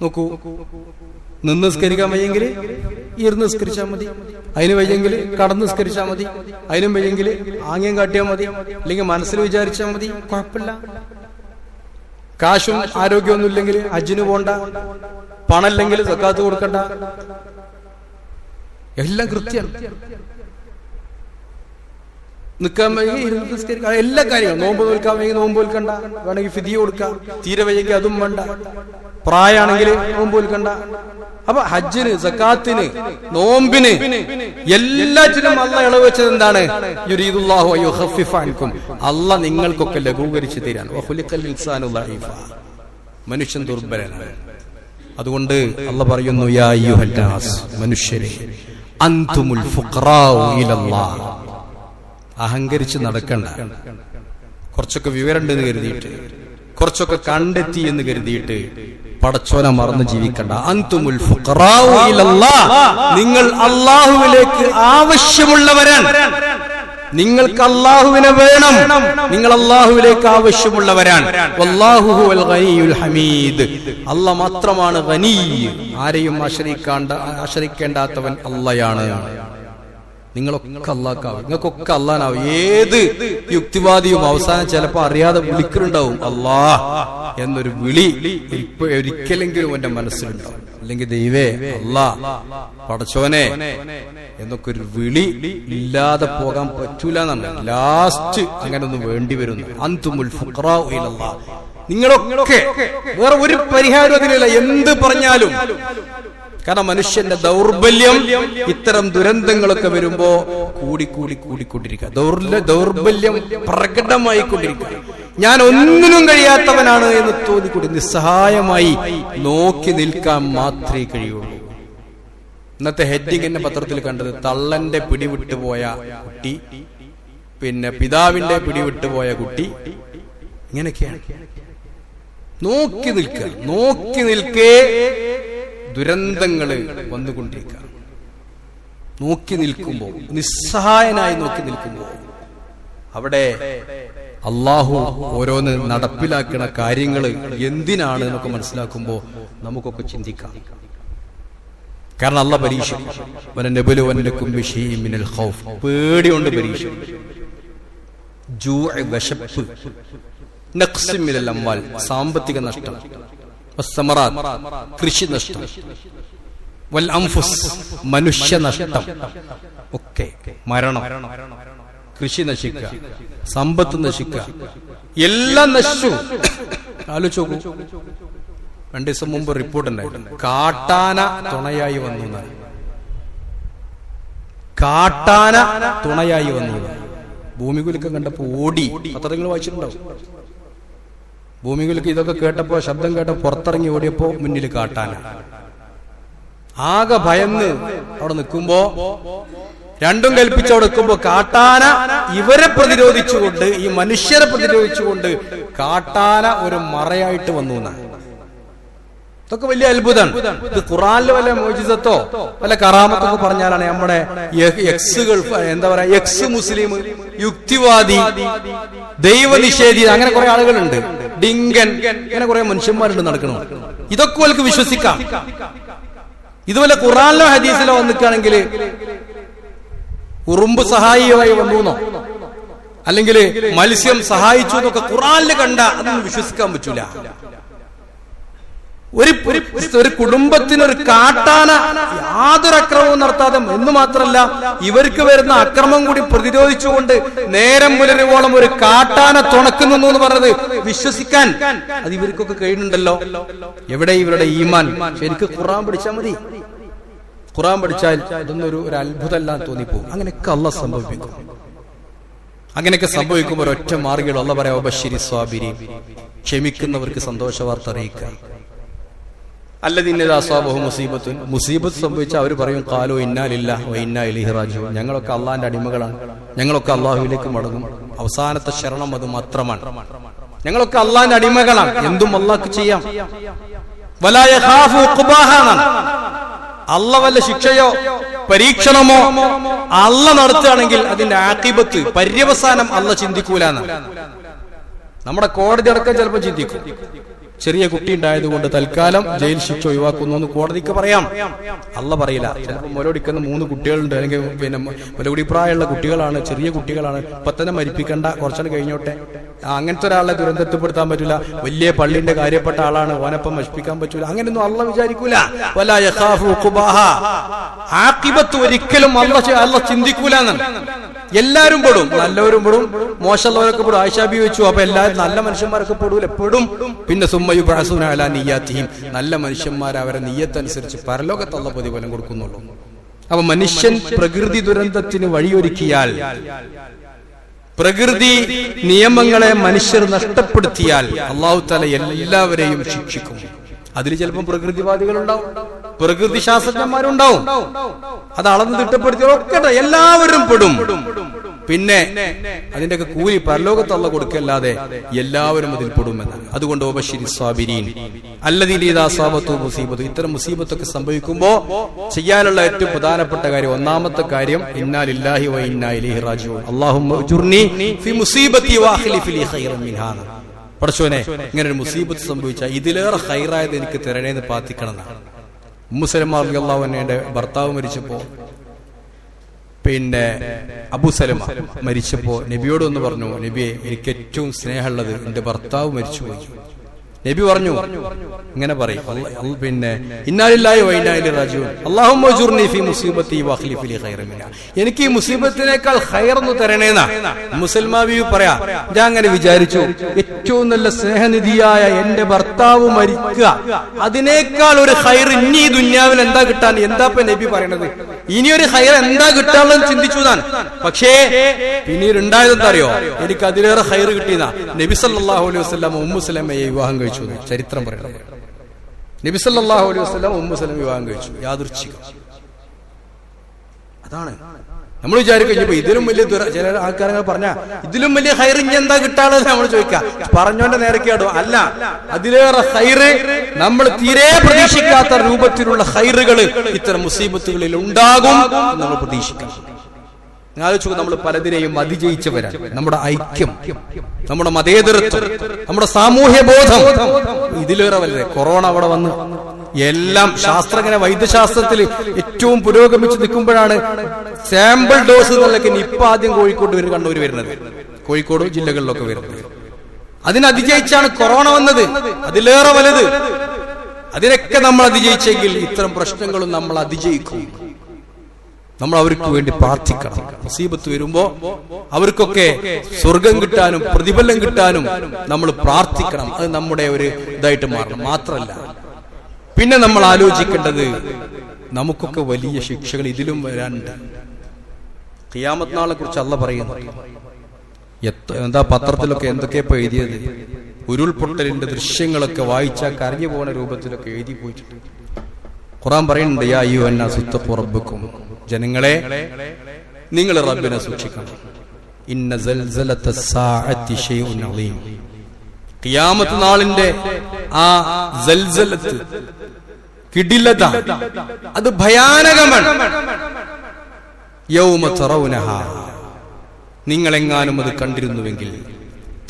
നോക്കൂ, നിന്ന് നിസ്കരിക്കാൻ വയ്യെങ്കിൽ ഇരുന്ന് നിസ്കരിച്ചാൽ മതി, അതിന് വയ്യെങ്കിൽ കടന്ന് നിസ്കരിച്ചാൽ മതി, അതിനും വയ്യെങ്കിൽ ആംഗ്യം കാട്ടിയാൽ മതി, അല്ലെങ്കിൽ മനസ്സിൽ വിചാരിച്ചാൽ മതി, കുഴപ്പമില്ല. കാശും ആരോഗ്യമൊന്നും ഇല്ലെങ്കിൽ ഹജ്ജിന് പോണ്ട, പണമില്ലെങ്കിൽ സക്കാത്ത് കൊടുക്കണ്ട, എല്ലാം കൃത്യമാണ്. നിൽക്കാൻ വയ്യെങ്കിൽ എല്ലാ കാര്യങ്ങളും, നോമ്പ് നോൽക്കാൻ വയ്യെങ്കിൽ നോമ്പ് നോൽക്കണ്ട, വേണമെങ്കിൽ ഫിദിയ കൊടുക്കാം, തീരെ വയ്യെങ്കിൽ അതും വേണ്ട, പ്രായമാണെങ്കിൽ നോമ്പ് നോൽക്കണ്ട. അപ്പൊ ഹജ്ജിന്, സക്കാത്തിന്, നോമ്പിന്, എല്ലാറ്റിനും അള്ളാഹ് ഇളവ് വെച്ചത് എന്താണ്? യുരീദുല്ലാഹു അയ്യുഖഫിഫ അൻകും, അള്ളാഹ് നിങ്ങൾക്കൊക്കെ ലഘൂകരിച്ച് തരാൻ. വഖുലിഖൽ ഇൻസാനു ദഈഫ, മനുഷ്യൻ ദുർബലനാണ്. അതുകൊണ്ട് അള്ളാഹ് പറയുന്നു, യാ അയ്യുഹൻ നാസ്, മനുഷ്യരെ, അൻതുമുൽ ഫുഖറാഉ ഇലല്ലാഹ്. അഹങ്കരിച്ച് നടക്കണ്ട. കുറച്ചൊക്കെ വിവരമുണ്ടെന്ന് കരുതിയിട്ട്, കുറച്ചൊക്കെ കണ്ടെത്തി എന്ന് കരുതിയിട്ട് പടച്ചോനെ മറന്ന് ജീവിക്കണ്ട. അൻതുമുൽ ഫുഖറാഉ ഇലല്ലാഹ്, നിങ്ങൾ അല്ലാഹുവിലേക്ക് ആവശ്യമുള്ളവരാണ്. നിങ്ങൾക്ക് അല്ലാഹുവിനെ വേണം, നിങ്ങൾ അല്ലാഹുവിലേക്ക് ആവശ്യമുള്ളവരാണ്. വല്ലാഹു ഹുവൽ ഗനിയുൽ ഹമീദ്, അല്ലാഹ് മാത്രമാണ് ഗനി, ആരെയും ആശ്രയിക്കേണ്ടാത്തവൻ അല്ലാഹയാണ്. നിങ്ങളൊക്കെ അല്ലാഹ്ക്കാവും, നിങ്ങൾക്കൊക്കെ അല്ലാഹനാവും. ഏത് യുക്തിവാദിയും അവസാനം ചിലപ്പോ അറിയാതെ വിളിക്കുന്നുണ്ടാവും അല്ലാഹ് എന്നൊരു വിളി ഇപ്പൊ ഒരിക്കലെങ്കിലും എന്റെ മനസ്സിലുണ്ടാവും. അല്ലെങ്കിൽ ദൈവേ, അല്ലാഹ്, പടച്ചോനെ എന്നൊക്കെ ഒരു വിളി ഇല്ലാതെ പോകാൻ പറ്റൂല എന്നാണ്. ലാസ്റ്റ് അങ്ങനെ ഒന്നും വേണ്ടി വരുന്നു. അൻതുമുൽ ഫുഖറാഉ ഇലല്ലാഹ്, നിങ്ങളൊക്കെ, വേറെ ഒരു പരിഹാരം അതിനില്ല എന്ത് പറഞ്ഞാലും. കാരണം മനുഷ്യന്റെ ദൗർബല്യം ഇത്തരം ദുരന്തങ്ങളൊക്കെ വരുമ്പോ കൂടിക്കൊണ്ടിരിക്കുക, ദൗർബല്യം പ്രകടമായിക്കൊണ്ടിരിക്കുക. ഞാൻ ഒന്നിനും കഴിയാത്തവനാണ് എന്ന് തോന്നിക്കൂടി നിസ്സഹായമായി നോക്കി നിൽക്കാൻ മാത്രമേ കഴിയുള്ളൂ. ഇന്നത്തെ ഹെഡിങ് എന്നെ പത്രത്തിൽ കണ്ടത്, തള്ളന്റെ പിടിവിട്ടുപോയ കുട്ടി, പിന്നെ പിതാവിന്റെ പിടിവിട്ടുപോയ കുട്ടി, ഇങ്ങനെയൊക്കെയാണ്. നോക്കി നിൽക്കേ ദുരന്തങ്ങള് വന്നുകൊണ്ടിരിക്കുക. നോക്കി നിൽക്കുമ്പോ, നിസ്സഹായനായി നോക്കി നിൽക്കുമ്പോ, അവിടെ അള്ളാഹു ഓരോന്ന് നടപ്പിലാക്കുന്ന കാര്യങ്ങള് എന്തിനാണ് എന്നൊക്കെ മനസ്സിലാക്കുമ്പോ നമുക്കൊക്കെ ചിന്തിക്കാം. കാരണം അള്ളാഹ് പരീക്ഷിക്കും. പേടികൊണ്ട് പരീക്ഷിക്കും. വിശപ്പ്, നഖ്സ് മിനൽ അംവാൽ, സാമ്പത്തിക നഷ്ടം, കൃഷി നഷ്ടം, വൽ അൻഫുസ്, മനുഷ്യ നഷ്ടം, ഒക്കെ മരണം, കൃഷി നശിക്കുക, സമ്പത്ത് നശിക്കുക, എല്ലാം നശിച്ചു. ആലോചിച്ച് നോക്കൂ. 2 ദിവസം മുമ്പ് റിപ്പോർട്ട് ഉണ്ടായിരുന്നു, കാട്ടാന തുണയായി വന്നു. കാട്ടാന തുണയായി വന്നു. ഭൂമികുലുക്കം കണ്ടപ്പോ ഓടി. പത്രങ്ങൾ വായിച്ചിട്ടുണ്ടാവും. ഭൂമികുലുക്കം ഇതൊക്കെ കേട്ടപ്പോ, ശബ്ദം കേട്ടപ്പോ പുറത്തിറങ്ങി ഓടിയപ്പോ മുന്നിൽ കാട്ടാന. ആകെ ഭയന്ന് അവിടെ നിൽക്കുമ്പോ, രണ്ടും കൽപ്പിച്ച് അവിടെ നിൽക്കുമ്പോ കാട്ടാന ഇവരെ പ്രതിരോധിച്ചുകൊണ്ട്, ഈ മനുഷ്യരെ പ്രതിരോധിച്ചുകൊണ്ട് കാട്ടാന ഒരു മറയായിട്ട് വന്നു എന്നാണ്. ഇതൊക്കെ വലിയ അത്ഭുതമാണ്. ഇത് ഖുറാനിലെ വല്ല മോചിതത്തോ വല്ല കറാമത്തൊക്കെ പറഞ്ഞാലാണ് നമ്മുടെ എന്താ പറയാ, എക്സ് മുസ്ലിം, യുക്തിവാദി, ദൈവനിഷേധി, അങ്ങനെ കുറെ ആളുകളുണ്ട്. ഡിങ്കൻ, ഇങ്ങനെ കുറെ മനുഷ്യന്മാരുണ്ട് നടക്കണം. ഇതൊക്കെ അവർക്ക് വിശ്വസിക്കാം. ഇതുപോലെ ഖുറാനിലോ ഹദീസിലോ വന്നിക്കുകയാണെങ്കിൽ ഉറുമ്പ് സഹായിയായി വന്നു, അല്ലെങ്കിൽ മത്സ്യം സഹായിച്ചു എന്നൊക്കെ ഖുറാനിൽ കണ്ട അതൊന്നും വിശ്വസിക്കാൻ പറ്റൂല. ഒരു കുടുംബത്തിനൊരു കാട്ടാന യാതൊരു അക്രമവും നടത്താതെ, എന്ന് മാത്രമല്ല ഇവർക്ക് വരുന്ന അക്രമം കൂടി പ്രതിരോധിച്ചുകൊണ്ട് നേരം പുലരുവോളം ഒരു കാട്ടാന തുണക്കുന്നു എന്ന് പറഞ്ഞത് വിശ്വസിക്കാൻ അത് ഇവർക്കൊക്കെ കഴിയുന്നുണ്ടല്ലോ. എവിടെ ഇവരുടെ ഈമാൻ? ശരിക്കും ഖുർആൻ പഠിച്ചാൽ മതി. ഖുർആൻ പഠിച്ചാൽ ഇതൊന്നും ഒരു അത്ഭുതമല്ല തോന്നിപ്പോകും. അങ്ങനെയൊക്കെ അള്ളാഹ് സംഭവിക്കും. അങ്ങനെയൊക്കെ സംഭവിക്കുമ്പോൾ ഒരൊറ്റ മാർഗ്ഗം അള്ളാഹ് പറയാ, ബശിരി സ്വാബിരി, ക്ഷമിക്കുന്നവർക്ക് സന്തോഷ വാർത്ത അറിയിക്കുക. മുസീബത്ത് സംഭവിച്ചാൽ അവർ പറയും, ഖാലു ഇന്നാ ലില്ലാഹി വ ഇന്നാ ഇലൈഹി റാജിഊൻ, ഞങ്ങളൊക്കെ അള്ളാഹിന്റെ അടിമകളാണ്, ഞങ്ങളൊക്കെ അള്ളാഹുവിലേക്ക് മടങ്ങും, അവസാനത്തെ ശരണം അത് മാത്രമാണ്, ഞങ്ങളൊക്കെ അള്ളാഹിന്റെ അടിമകളാണ്, എന്തും അള്ളാഹ്ക്ക് ചെയ്യാം. വലാ യഖാഫു ഉഖ്ബാഹാ, അള്ളാഹ് വല്ല ശിക്ഷയോ പരീക്ഷണമോ അള്ളാഹ് നടത്തുകയാണെങ്കിൽ അതിന്റെ ആഖിബത്ത്, പര്യവസാനം അള്ളാഹ് ചിന്തിക്കൂലെന്ന്. നമ്മുടെ കോടതി അടക്കം ചിലപ്പോൾ ചിന്തിക്കും. ചെറിയ കുട്ടി ഉണ്ടായതുകൊണ്ട് തൽക്കാലം ജയിൽ ശിക്ഷ ഒഴിവാക്കുന്നു എന്ന് കോടതിക്ക് പറയാം. അല്ല പറയില്ല. ചിലപ്പോൾ മുലകുടിക്കുന്ന 3 കുട്ടികളുണ്ട്, അല്ലെങ്കിൽ പിന്നെ മുലകുടി പ്രായമുള്ള കുട്ടികളാണ്, ചെറിയ കുട്ടികളാണ്, ഇപ്പൊ തന്നെ മരിപ്പിക്കണ്ട, കുറച്ചാണ് കഴിഞ്ഞോട്ടെ. അങ്ങനത്തെ ഒരാളെ ദുരന്തത്തിൽപ്പെടുത്താൻ പറ്റൂല. വലിയ പള്ളിന്റെ കാര്യപ്പെട്ട ആളാണ്, ഓനപ്പം നശിപ്പിക്കാൻ പറ്റൂല. അങ്ങനെയൊന്നും അല്ല വിചാരിക്കൂല. വലാ യഖാഫു ഉഖബാഹ, ആഖിബത്ത് ഒരിക്കലും അല്ല ചിന്തിക്കൂല എന്നാണ്. എല്ലാവരും പെടും, നല്ലവരും പെടും, മോശമുള്ളവരൊക്കെ പെടും. ആയിഷാബി വെച്ചു, അപ്പൊ എല്ലാവരും നല്ല മനുഷ്യന്മാരൊക്കെ പെടൂല, പെടും. പിന്നെ സുമ്മയു ബഅസുന അലാ നിയ്യാതിഹിം, നല്ല മനുഷ്യന്മാർ അവരെ നിയ്യത്തനുസരിച്ച് പരലോകത്തുള്ള പ്രതിഫലം കൊടുക്കുന്നുള്ളൂ. അപ്പൊ മനുഷ്യൻ പ്രകൃതി ദുരന്തത്തിന് വഴിയൊരുക്കിയാൽ, പ്രകൃതി നിയമങ്ങളെ മനുഷ്യർ നഷ്ടപ്പെടുത്തിയാൽ അല്ലാഹു തആല എല്ലാവരെയും ശിക്ഷിക്കും. അതിൽ ചിലപ്പോൾ പ്രകൃതിവാദികളുണ്ടാവും, പ്രകൃതി ശാസ്ത്രജ്ഞന്മാരുണ്ടാവും. അത് അളന്ന് തിട്ടപ്പെടുത്തിയൊക്കെ എല്ലാവരും പെടും. പിന്നെ അതിന്റെയൊക്കെ കൂലി പരലോകത്ത് അല്ലാഹു കൊടുക്കല്ലാതെ എല്ലാവരും അതിൽ പെടുമെന്ന്. അതുകൊണ്ട് വബശ്ശിരി സ്വാബിരീൻ അല്ലദീന ഇദാ അസാബത്തു മുസീബത്തു, ഇത്തരം മുസീബത്തൊക്കെ സംഭവിക്കുമ്പോ ചെയ്യാനുള്ള ഏറ്റവും പ്രധാനപ്പെട്ട കാര്യം, ഒന്നാമത്തെ കാര്യം ഇന്നാ ലില്ലാഹി വ ഇന്നാ ഇലൈഹി റാജിഊൻ, അല്ലാഹുമ്മ ഉജ്ർനി ഫി മുസീബത്തി വഅഖ്ലിഫ് ലി ഖൈറൻ മിൻഹാ. പടച്ചോനെ, ഇങ്ങനെ ഒരു മുസീബത്ത് സംഭവിച്ചാൽ ഇതിലേറെ ഖൈറായത് എനിക്ക് തരണേന്ന് പ്രാർത്ഥിക്കണം എന്നാണ്. ഉമ്മു സലമ റളിയല്ലാഹു അൻഹയുടെ ഭർത്താവ് മരിച്ചപ്പോ, പിന്നെ അബൂ സലമ മരിച്ചപ്പോ നബിയോട് ഒന്ന് പറഞ്ഞു, നബിയെ, എനിക്ക് ഏറ്റവും സ്നേഹമുള്ളത് എന്റെ ഭർത്താവ് മരിച്ചുപോയി. നബി പറഞ്ഞു, ഇങ്ങനെ പറയും, പിന്നെ ഇന്നാ ലില്ലാഹി വ ഇന്നാ ഇലൈഹി റാജിഊൻ അല്ലാഹുമ്മ ഉജ്ർനി ഫീ മുസീബത്തി വഅഖ്ലിഫ് ലി ഖൈറൻ മിൻഹാ. എനിക്ക് ഈ മുസീബത്തിനേക്കാൾ ഖൈറൊന്ന് തരണേന്നാ മുസൽമാബി പറയാ. ഞാൻ അങ്ങനെ വിചാരിച്ചു, ഏറ്റവും നല്ല സ്നേഹനിധിയായ എന്റെ ഭർത്താവ് മരിക്കുക, അതിനേക്കാൾ ഒരു ഖൈർ ഇനി ഈ ദുനിയാവിൽ എന്താ കിട്ടാൻ? എന്താ നബി പറയണത്? ഇനിയൊരു ഖൈർ എന്താ കിട്ടാനുള്ളത് ചിന്തിച്ചു താൻ. പക്ഷേ പിന്നീട് ഉണ്ടായതെന്താ അറിയോ? എനിക്ക് അതിലേറെ ഖൈർ കിട്ടിയെന്നാ. നബി സല്ലല്ലാഹു അലൈഹി വസല്ലം ഉമ്മു സലമയെ വിവാഹം കഴിച്ചു. ചരിത്രം പറയുന്നത്, നബി സല്ലല്ലാഹു അലൈഹി വസല്ലം ഉമ്മു സലമ വിവാഹം കഴിച്ചു. യാദൃച്ഛികം. അതാണ് നമ്മൾ വിചാരിക്കും, ഇതിലും വലിയ ചില ആൾക്കാരെ പറഞ്ഞ ഇതിലും വലിയ ഖൈർ ഇനി എന്താ കിട്ടാനുള്ളത് നമ്മൾ ചോദിക്കാം. പറഞ്ഞോണ്ട് നേരക്കെയാടും. അല്ല, അതിലേറെ ഖൈർ, നമ്മൾ തീരെ പ്രതീക്ഷിക്കാത്ത രൂപത്തിലുള്ള ഖൈറുകൾ ഇത്തരം മുസീബത്തുകളിൽ ഉണ്ടാകും നമ്മൾ പ്രതീക്ഷിക്കാം. ആലോചിച്ചു, നമ്മൾ പലതിനെയും അതിജയിച്ചവരാണ്. നമ്മുടെ ഐക്യം, നമ്മുടെ മതേതരത്വം, നമ്മുടെ സാമൂഹ്യ ബോധം ഇതിലേറെ വലുത്. കൊറോണ അവിടെ വന്ന് എല്ലാം ശാസ്ത്രജ്ഞ വൈദ്യശാസ്ത്രത്തിൽ ഏറ്റവും പുരോഗമിച്ച് നിൽക്കുമ്പോഴാണ് സാമ്പിൾ ഡോസ് എന്നുള്ളതൊക്കെ നിപ്പ ആദ്യം കോഴിക്കോട് കണ്ണൂർ വരുന്നത്, കോഴിക്കോട് ജില്ലകളിലൊക്കെ വരുന്നത്. അതിനതിജയിച്ചാണ് കൊറോണ വന്നത്. അതിലേറെ വലുത്. അതിനൊക്കെ നമ്മൾ അതിജയിച്ചെങ്കിൽ ഇത്തരം പ്രശ്നങ്ങളും നമ്മൾ അതിജയിക്കും. നമ്മൾ അവർക്ക് വേണ്ടി പ്രാർത്ഥിക്കണം. മുസീബത്ത് വരുമ്പോ അവർക്കൊക്കെ സ്വർഗം കിട്ടാനും പ്രതിഫലം കിട്ടാനും നമ്മൾ പ്രാർത്ഥിക്കണം. അത് നമ്മുടെ ഒരു ഇതായിട്ട് മാറണം. മാത്രമല്ല, പിന്നെ നമ്മൾ ആലോചിക്കേണ്ടത്, നമുക്കൊക്കെ വലിയ ശിക്ഷകൾ ഇതിലും വരാനുണ്ട്. ഖിയാമത്ത് നാളിനെ കുറിച്ച് അല്ലാഹു പറയുന്നു. എന്താ പത്രത്തിലൊക്കെ എന്തൊക്കെയാ ഇപ്പൊ എഴുതിയത്? ഉരുൾപൊട്ടലിന്റെ ദൃശ്യങ്ങളൊക്കെ വായിച്ചാൽ കരഞ്ഞു പോകുന്ന രൂപത്തിലൊക്കെ എഴുതി പോയിട്ടുണ്ട്. ഖുർആൻ പറയുന്നുണ്ട്, യാ അയ്യുഹന്നാസു ഇത്തഖൂ റബ്ബക്കും, ജനങ്ങളെ നിങ്ങൾ റബ്ബിനെ സൂക്ഷിക്കണം. ഇന്ന സൽസലത്തസ്സാഅത്തി ശൈഉൻ അളീം, ഖിയാമത്ത് നാളിന്റെ ആ സൽസലത്ത്, കിടിലത, അത് ഭയാനകമാണ്. യൗമ തറൗനഹാ, നിങ്ങളെങ്ങാനും അത് കണ്ടിരുന്നുവെങ്കിൽ,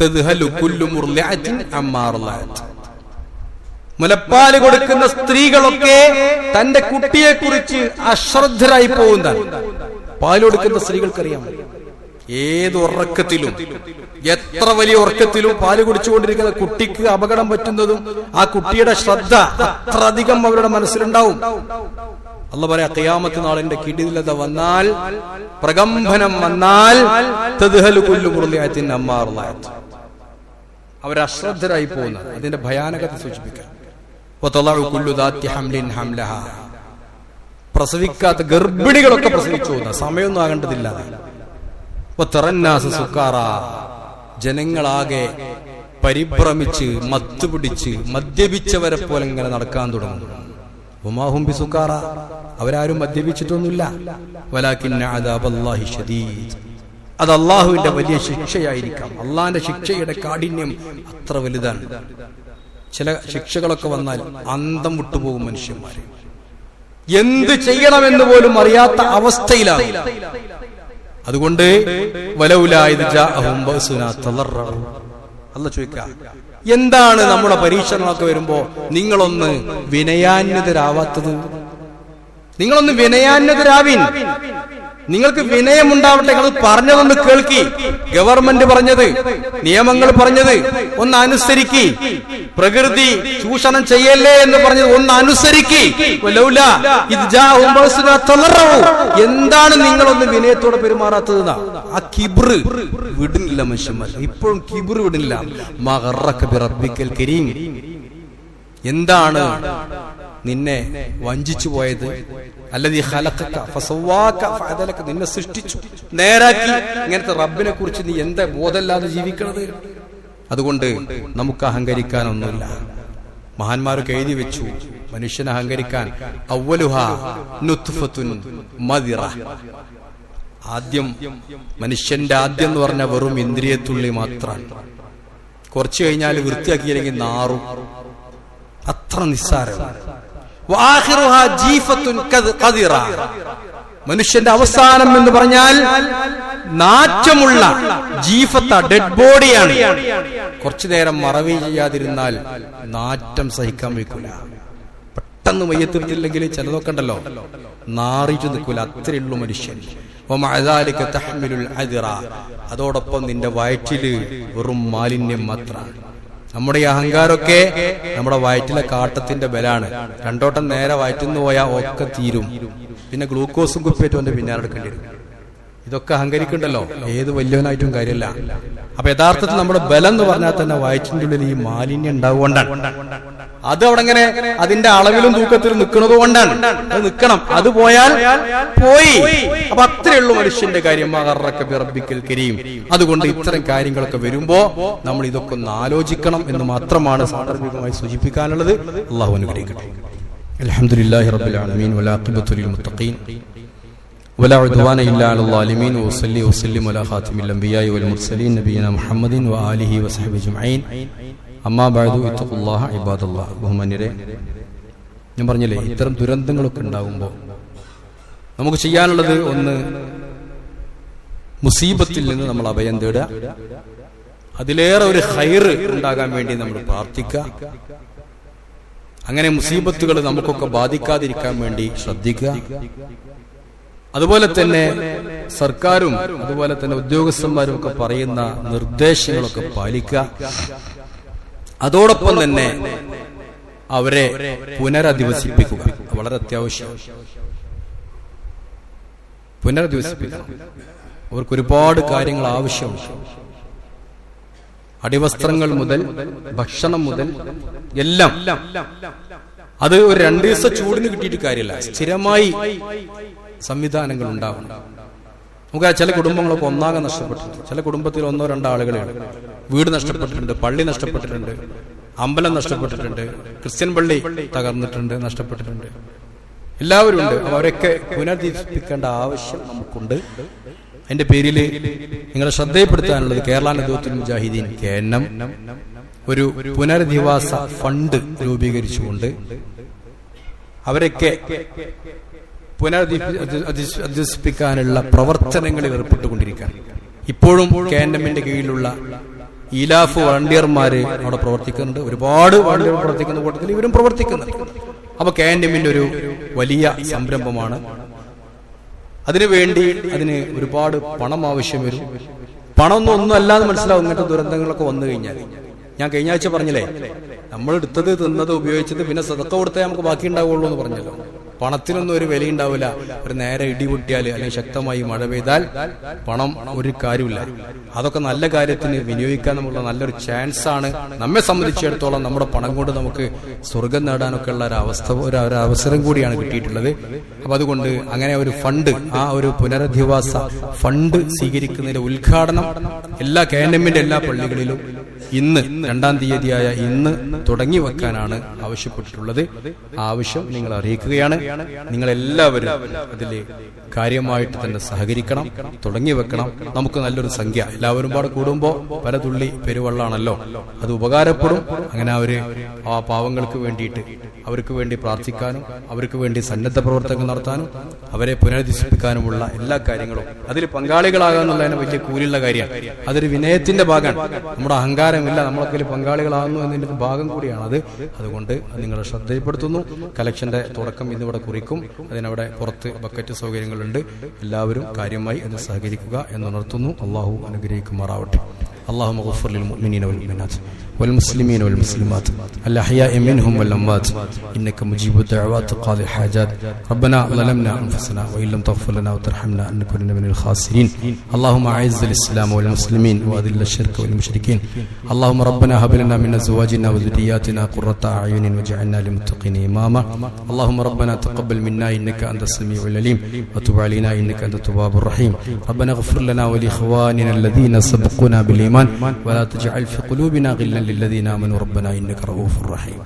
തദ്ഹലു കുല്ലു മുർളിഅത്തിൻ അമ്മാ അർളഅത്, മുലപ്പാല് കൊടുക്കുന്ന സ്ത്രീകളൊക്കെ തന്റെ കുട്ടിയെ കുറിച്ച് അശ്രദ്ധരായി പോകുന്നതാണ്. പാല് കൊടുക്കുന്ന സ്ത്രീകൾക്കറിയാം, ഏത് ഉറക്കത്തിലും, എത്ര വലിയ ഉറക്കത്തിലും പാല് കുടിച്ചുകൊണ്ടിരിക്കുന്ന കുട്ടിക്ക് അപകടം പറ്റുന്നതും ആ കുട്ടിയുടെ ശ്രദ്ധ അത്ര അധികം അവരുടെ മനസ്സിലുണ്ടാവും. അല്ലാഹു പറയാ, ഖിയാമത്ത് നാളിന്റെ കിടിലത വന്നാൽ, പ്രകമ്പനം വന്നാൽ, തദ്ഹലു കുല്ലു മുർളിഅത്തിൻ അമ്മാ അർളഅത്, അവർ അശ്രദ്ധരായി പോകുന്ന അതിന്റെ ഭയാനകത സൂചിപ്പിക്കാൻ. പ്രസവിക്കാത്ത ഗർഭിണികളൊക്കെ പ്രസവിച്ചു പോകുന്ന സമയമൊന്നും ആകേണ്ടതില്ല. ജനങ്ങളാകെ പരിഭ്രമിച്ച് മത്തുപിടിച്ച് മദ്യപിച്ചവരെ പോലെ ഇങ്ങനെ നടക്കാൻ തുടങ്ങും. വമാഹും ബിസുക്കാറ, അവരാരും മദ്യപിച്ചിട്ടൊന്നുമില്ല. വലാകിന്ന അദാബല്ലാഹി ശദീദ്, അത് അള്ളാഹുവിന്റെ വലിയ ശിക്ഷയായിരിക്കാം. അള്ളാഹിന്റെ ശിക്ഷയുടെ കാഠിന്യം അത്ര വലുതാണ്. ചില ശിക്ഷകളൊക്കെ വന്നാൽ അന്തം വിട്ടുപോകും മനുഷ്യന്മാര്. എന്ത് ചെയ്യണമെന്ന് പോലും അറിയാത്ത അവസ്ഥയിലാണ്. അതുകൊണ്ട് വലൗലാ ഇദ് ജാഅഹും ബഅസുനാ തളറഉ, അല്ലാഹു ചോദിക്കുക, എന്താണ് നമ്മുടെ പരീക്ഷണമൊക്കെ വരുമ്പോ നിങ്ങളൊന്ന് വിനയാന്യതരാവാത്തത്? നിങ്ങളൊന്ന് വിനയാന്യതരാവിൻ. നിങ്ങൾക്ക് വിനയമുണ്ടാവട്ടെ. നിങ്ങൾ പറഞ്ഞതൊന്ന് കേൾക്കി. ഗവൺമെന്റ് പറഞ്ഞത്, നിയമങ്ങൾ പറഞ്ഞത് ഒന്ന് അനുസരിക്കി. പ്രകൃതി ചൂഷണം ചെയ്യല്ലേ എന്ന് പറഞ്ഞത് ഒന്ന് അനുസരിക്കി. എന്താണ് നിങ്ങളൊന്ന് വിനയത്തോടെ പെരുമാറാത്തത്? ആ കിബ്റ് വിടുന്നില്ല മനുഷ്യന്മാർ. ഇപ്പോഴും കിബ്റ് വിടുന്നില്ല. മഗറക ബിറബ്ബിക്കൽ കരീം. എന്താണ് നിന്നെ വഞ്ചിച്ചു പോയത്? അല്ലദീ ഖലഖക ഫസവ്വാക ഫഅദലക. നിന്നെ സൃഷ്ടിച്ചു, നേരാക്കി. ഇങ്ങനത്തെ റബ്ബിനെ കുറിച്ച് നീ എന്താ ബോധമില്ലാതെ ജീവിക്കണത്? അതുകൊണ്ട് നമുക്ക് അഹങ്കരിക്കാനൊന്നുമില്ല. മഹാന്മാരൊക്കെ എഴുതി വെച്ചു, മനുഷ്യനെ അഹങ്കരിക്കാൻ അവ്വലുഹാ നുത്ഫത്തുൻ മദിറ. ആദ്യം മനുഷ്യന്റെ ആദ്യം എന്ന് പറഞ്ഞാൽ വെറും ഇന്ദ്രിയത്തുള്ളി മാത്രമാണ്. കുറച്ചു കഴിഞ്ഞാൽ വൃത്തിയാക്കിയില്ലെങ്കിൽ നാറും. അത്ര നിസ്സാരമാണ്. മനുഷ്യന്റെ അവസാനം എന്ന് പറഞ്ഞാൽ നാറ്റമുള്ള ജീഫത്ത, ഡെഡ് ബോഡിയാണ്. കുറച്ചു നേരം മറവി ചെയ്യാതിരുന്നാൽ നാറ്റം സഹിക്കാൻ വയ്ക്കൂല. പെട്ടെന്ന് മയ്യത്തിട്ടില്ലെങ്കിൽ ചിലതൊക്കെ ഉണ്ടല്ലോ നാറിച്ചു നിൽക്കൂല. അത്രയുള്ളൂ മനുഷ്യൻ. അതോടൊപ്പം നിന്റെ വയറ്റില് വെറും മാലിന്യം മാത്രമാണ്. നമ്മുടെ ഈ അഹങ്കാരമൊക്കെ നമ്മുടെ വയറ്റിലെ കാട്ടത്തിന്റെ ബലാണ്. രണ്ടോട്ടം നേരെ വയറ്റിന്ന് പോയാൽ ഒക്കെ തീരും. പിന്നെ ഗ്ലൂക്കോസും കുപ്പിയേറ്റും എന്റെ പിന്നാലെ എടുക്കേണ്ടി വരും. ഇതൊക്കെ അഹങ്കരിക്കണ്ടല്ലോ. ഏത് വലിയവനായിട്ടും കാര്യമില്ല. അപ്പൊ യഥാർത്ഥത്തിൽ നമ്മുടെ ബലം എന്ന് പറഞ്ഞാൽ തന്നെ വയറ്റിന്റെ ഉള്ളിൽ ഈ മാലിന്യം ഉണ്ടാവുകൊണ്ടാണ്. അത് അവിടെ ഇങ്ങനെ അതിന്റെ അളവിലും തൂക്കത്തിലും നിൽക്കുന്നത് കൊണ്ടാണ്. അത് നിൽക്കണം. അത് പോയാൽ പോയി. അപ്പൊ അത്രയുള്ളൂ മനുഷ്യന്റെ കാര്യം. റബ്ബിക്കൽ കരീം. അതുകൊണ്ട് ഇത്തരം കാര്യങ്ങളൊക്കെ വരുമ്പോ നമ്മൾ ഇതൊക്കെ ഒന്ന് ആലോചിക്കണം എന്ന് മാത്രമാണ് സാന്ദർഭികമായി സൂചിപ്പിക്കാനുള്ളത്. അല്ലാഹു അനുഗ്രഹിക്കട്ടെ. അൽഹംദുലില്ലാഹി റബ്ബിൽ ആലമീൻ വലാഖിബത്തു ലിൽ മുത്തഖീൻ വലാ ഉദ്വാന ഇല്ലാ അലൽ ളാലിമീൻ വസല്ലി വസല്ലിം അലാ ഖാതിമിൽ അംബിയാഇ വൽ മുർസലീൻ നബിയിനാ മുഹമ്മദിൻ വആലിഹി വസഹ്ബിഹി അജ്മഈൻ. അമ്മാ ബഅദു ഇത്തഖുല്ലാഹ ഇബാദല്ലാഹ്. ബഹുമാന്യരെ, ഞാൻ പറഞ്ഞില്ലേ ഇത്തരം ദുരന്തങ്ങളൊക്കെ ഉണ്ടാകുമ്പോൾ നമുക്ക് ചെയ്യാനുള്ളത് ഒന്ന് മുസീബത്തിൽ നിന്ന് നമ്മൾ അഭയം തേടുക. അതിലേറെ ഒരു ഖൈറ് ഉണ്ടാകാൻ വേണ്ടി നമ്മൾ പ്രാർത്ഥിക്കുക. അങ്ങനെ മുസീബത്തുകൾ നമുക്കൊക്കെ ബാധിക്കാതിരിക്കാൻ വേണ്ടി ശ്രദ്ധിക്കുക. അതുപോലെ തന്നെ സർക്കാരും അതുപോലെ തന്നെ ഉദ്യോഗസ്ഥന്മാരും ഒക്കെ പറയുന്ന നിർദ്ദേശങ്ങളൊക്കെ പാലിക്കുക. അതോടൊപ്പം തന്നെ അവരെ പുനരധിവസിപ്പിക്കുക. വളരെ അത്യാവശ്യം. പുനരധിവസിപ്പിക്കണം. അവർക്ക് ഒരുപാട് കാര്യങ്ങൾ ആവശ്യമുണ്ട്. അടിവസ്ത്രങ്ങൾ മുതൽ ഭക്ഷണം മുതൽ എല്ലാം. അത് ഒരു 2 ദിവസം ചൂടിന് കിട്ടിയിട്ട് കാര്യമില്ല. സ്ഥിരമായി സംവിധാനങ്ങൾ ഉണ്ടാവണം. നമുക്ക് ചില കുടുംബങ്ങളൊക്കെ ഒന്നാകെ നഷ്ടപ്പെട്ടിട്ടുണ്ട്. ചില കുടുംബത്തിൽ 1-2 ആളുകളാണ്. വീട് നഷ്ടപ്പെട്ടിട്ടുണ്ട്, പള്ളി നഷ്ടപ്പെട്ടിട്ടുണ്ട്, അമ്പലം നഷ്ടപ്പെട്ടിട്ടുണ്ട്, ക്രിസ്ത്യൻ പള്ളി തകർന്നിട്ടുണ്ട്, നഷ്ടപ്പെട്ടിട്ടുണ്ട്. എല്ലാവരും ഉണ്ട്. അവരൊക്കെ പുനർജീവിപ്പിക്കേണ്ട ആവശ്യം നമുക്കുണ്ട്. അതിന്റെ പേരിൽ നിങ്ങളെ ശ്രദ്ധയപ്പെടുത്താനുള്ളത് കേരള നദുവത്തുൽ മുജാഹിദീൻ KNM ഒരു പുനരധിവാസ ഫണ്ട് രൂപീകരിച്ചുകൊണ്ട് അവരൊക്കെ പുനരധിവസിപ്പിക്കാനുള്ള പ്രവർത്തനങ്ങളിൽ ഏർപ്പെട്ടുകൊണ്ടിരിക്കുകയാണ്. ഇപ്പോഴും KNMന്റെ കീഴിലുള്ള ഈലാഫ് വളണ്ടിയർമാര് അവിടെ പ്രവർത്തിക്കുന്നുണ്ട്. ഒരുപാട് വളണ്ടിയർ പ്രവർത്തിക്കുന്ന കൂട്ടത്തിൽ ഇവരും പ്രവർത്തിക്കുന്നുണ്ട്. അപ്പൊ KNMന്റെ ഒരു വലിയ സംരംഭമാണ്. അതിന് ഒരുപാട് പണം ആവശ്യം വരും. പണമൊന്നും അല്ലാതെ മനസ്സിലാവും ഇങ്ങനത്തെ ദുരന്തങ്ങളൊക്കെ വന്നു കഴിഞ്ഞാൽ. ഞാൻ കഴിഞ്ഞ ആഴ്ച പറഞ്ഞില്ലേ, നമ്മൾ എടുത്തത് തിന്നത് ഉപയോഗിച്ചത് പിന്നെ സദഖ കൊടുത്തേ നമുക്ക് ബാക്കി ഉണ്ടാവുള്ളൂ എന്ന് പറഞ്ഞല്ലോ. പണത്തിനൊന്നും ഒരു വില ഉണ്ടാവില്ല. ഒരു നേരെ ഇടിപൊട്ടിയാൽ അല്ലെങ്കിൽ ശക്തമായി മഴ പെയ്താൽ പണം ഒരു കാര്യമില്ല. അതൊക്കെ നല്ല കാര്യത്തിന് വിനിയോഗിക്കാൻ നമുക്കുള്ള നല്ലൊരു ചാൻസ് ആണ്. നമ്മെ സംബന്ധിച്ചിടത്തോളം നമ്മുടെ പണം കൊണ്ട് നമുക്ക് സ്വർഗം നേടാനൊക്കെ ഉള്ള ഒരു അവസരം കൂടിയാണ് കിട്ടിയിട്ടുള്ളത്. അപ്പൊ അതുകൊണ്ട് അങ്ങനെ ഒരു ഫണ്ട്, ആ ഒരു പുനരധിവാസ ഫണ്ട് സ്വീകരിക്കുന്നതിന്റെ ഉദ്ഘാടനം എല്ലാ KNMന്റെ എല്ലാ പള്ളികളിലും ഇന്ന് 2-ാം തീയതിയായ ഇന്ന് തുടങ്ങി വെക്കാനാണ് ആവശ്യപ്പെട്ടിട്ടുള്ളത്. ആ ആവശ്യം നിങ്ങൾ അറിയിക്കുകയാണ്. നിങ്ങളെല്ലാവരും അതിൽ കാര്യമായിട്ട് തന്നെ സഹകരിക്കണം, തുടങ്ങി വെക്കണം. നമുക്ക് നല്ലൊരു സംഖ്യ എല്ലാവരും പാടെ കൂടുമ്പോൾ പല തുള്ളി പെരുവെള്ളാണല്ലോ, അത് ഉപകാരപ്പെടും. അങ്ങനെ ആ പാവങ്ങൾക്ക് വേണ്ടിയിട്ട് അവർക്ക് വേണ്ടി പ്രാർത്ഥിക്കാനും അവർക്ക് വേണ്ടി സന്നദ്ധ പ്രവർത്തനം നടത്താനും അവരെ പുനരധിവസിപ്പിക്കാനുമുള്ള എല്ലാ കാര്യങ്ങളും അതിൽ പങ്കാളികളാകാന്നുള്ളതിന് വലിയ കൂലിയുള്ള കാര്യമാണ്. അതൊരു വിനയത്തിന്റെ ഭാഗമാണ്. നമ്മുടെ അഹങ്കാരം അഹങ്കാരമില്ല, നമ്മളൊക്കെ പങ്കാളികളാകുന്നു എന്നതിൻ്റെ ഒരു ഭാഗം കൂടിയാണത്. അതുകൊണ്ട് നിങ്ങളെ ശ്രദ്ധയിൽപ്പെടുത്തുന്നു. കലക്ഷന്റെ തുടക്കം ഇന്നിവിടെ കുറിക്കും. അതിനവിടെ പുറത്ത് ബക്കറ്റ് സൗകര്യങ്ങളുണ്ട്. എല്ലാവരും കാര്യമായി അത് സഹകരിക്കുക എന്നുണർത്തുന്നു. അള്ളാഹു അനുഗ്രഹിക്കുമാറാവട്ടെ. اللهم اغفر للمؤمنين والمؤمنات والمسلمين والمسلمات الأحياء منهم والأموات إنك مجيب الدعوات قاضي الحاجات. ربنا ظلمنا أنفسنا وإن لم تغفر لنا وترحمنا لنكونن من الخاسرين. اللهم أعز الإسلام والمسلمين وأذل الشرك والمشركين. اللهم ربنا هب لنا من أزواجنا وذرياتنا قرة أعين واجعلنا للمتقين إماما. اللهم ربنا تقبل منا إنك أنت السميع العليم وتب علينا إنك أنت التواب الرحيم. ربنا اغفر لنا ولإخواننا الذين سبقونا بالإيمان ولا تجعل في قلوبنا غلا للذين آمنوا ربنا إنك رؤوف رحيم.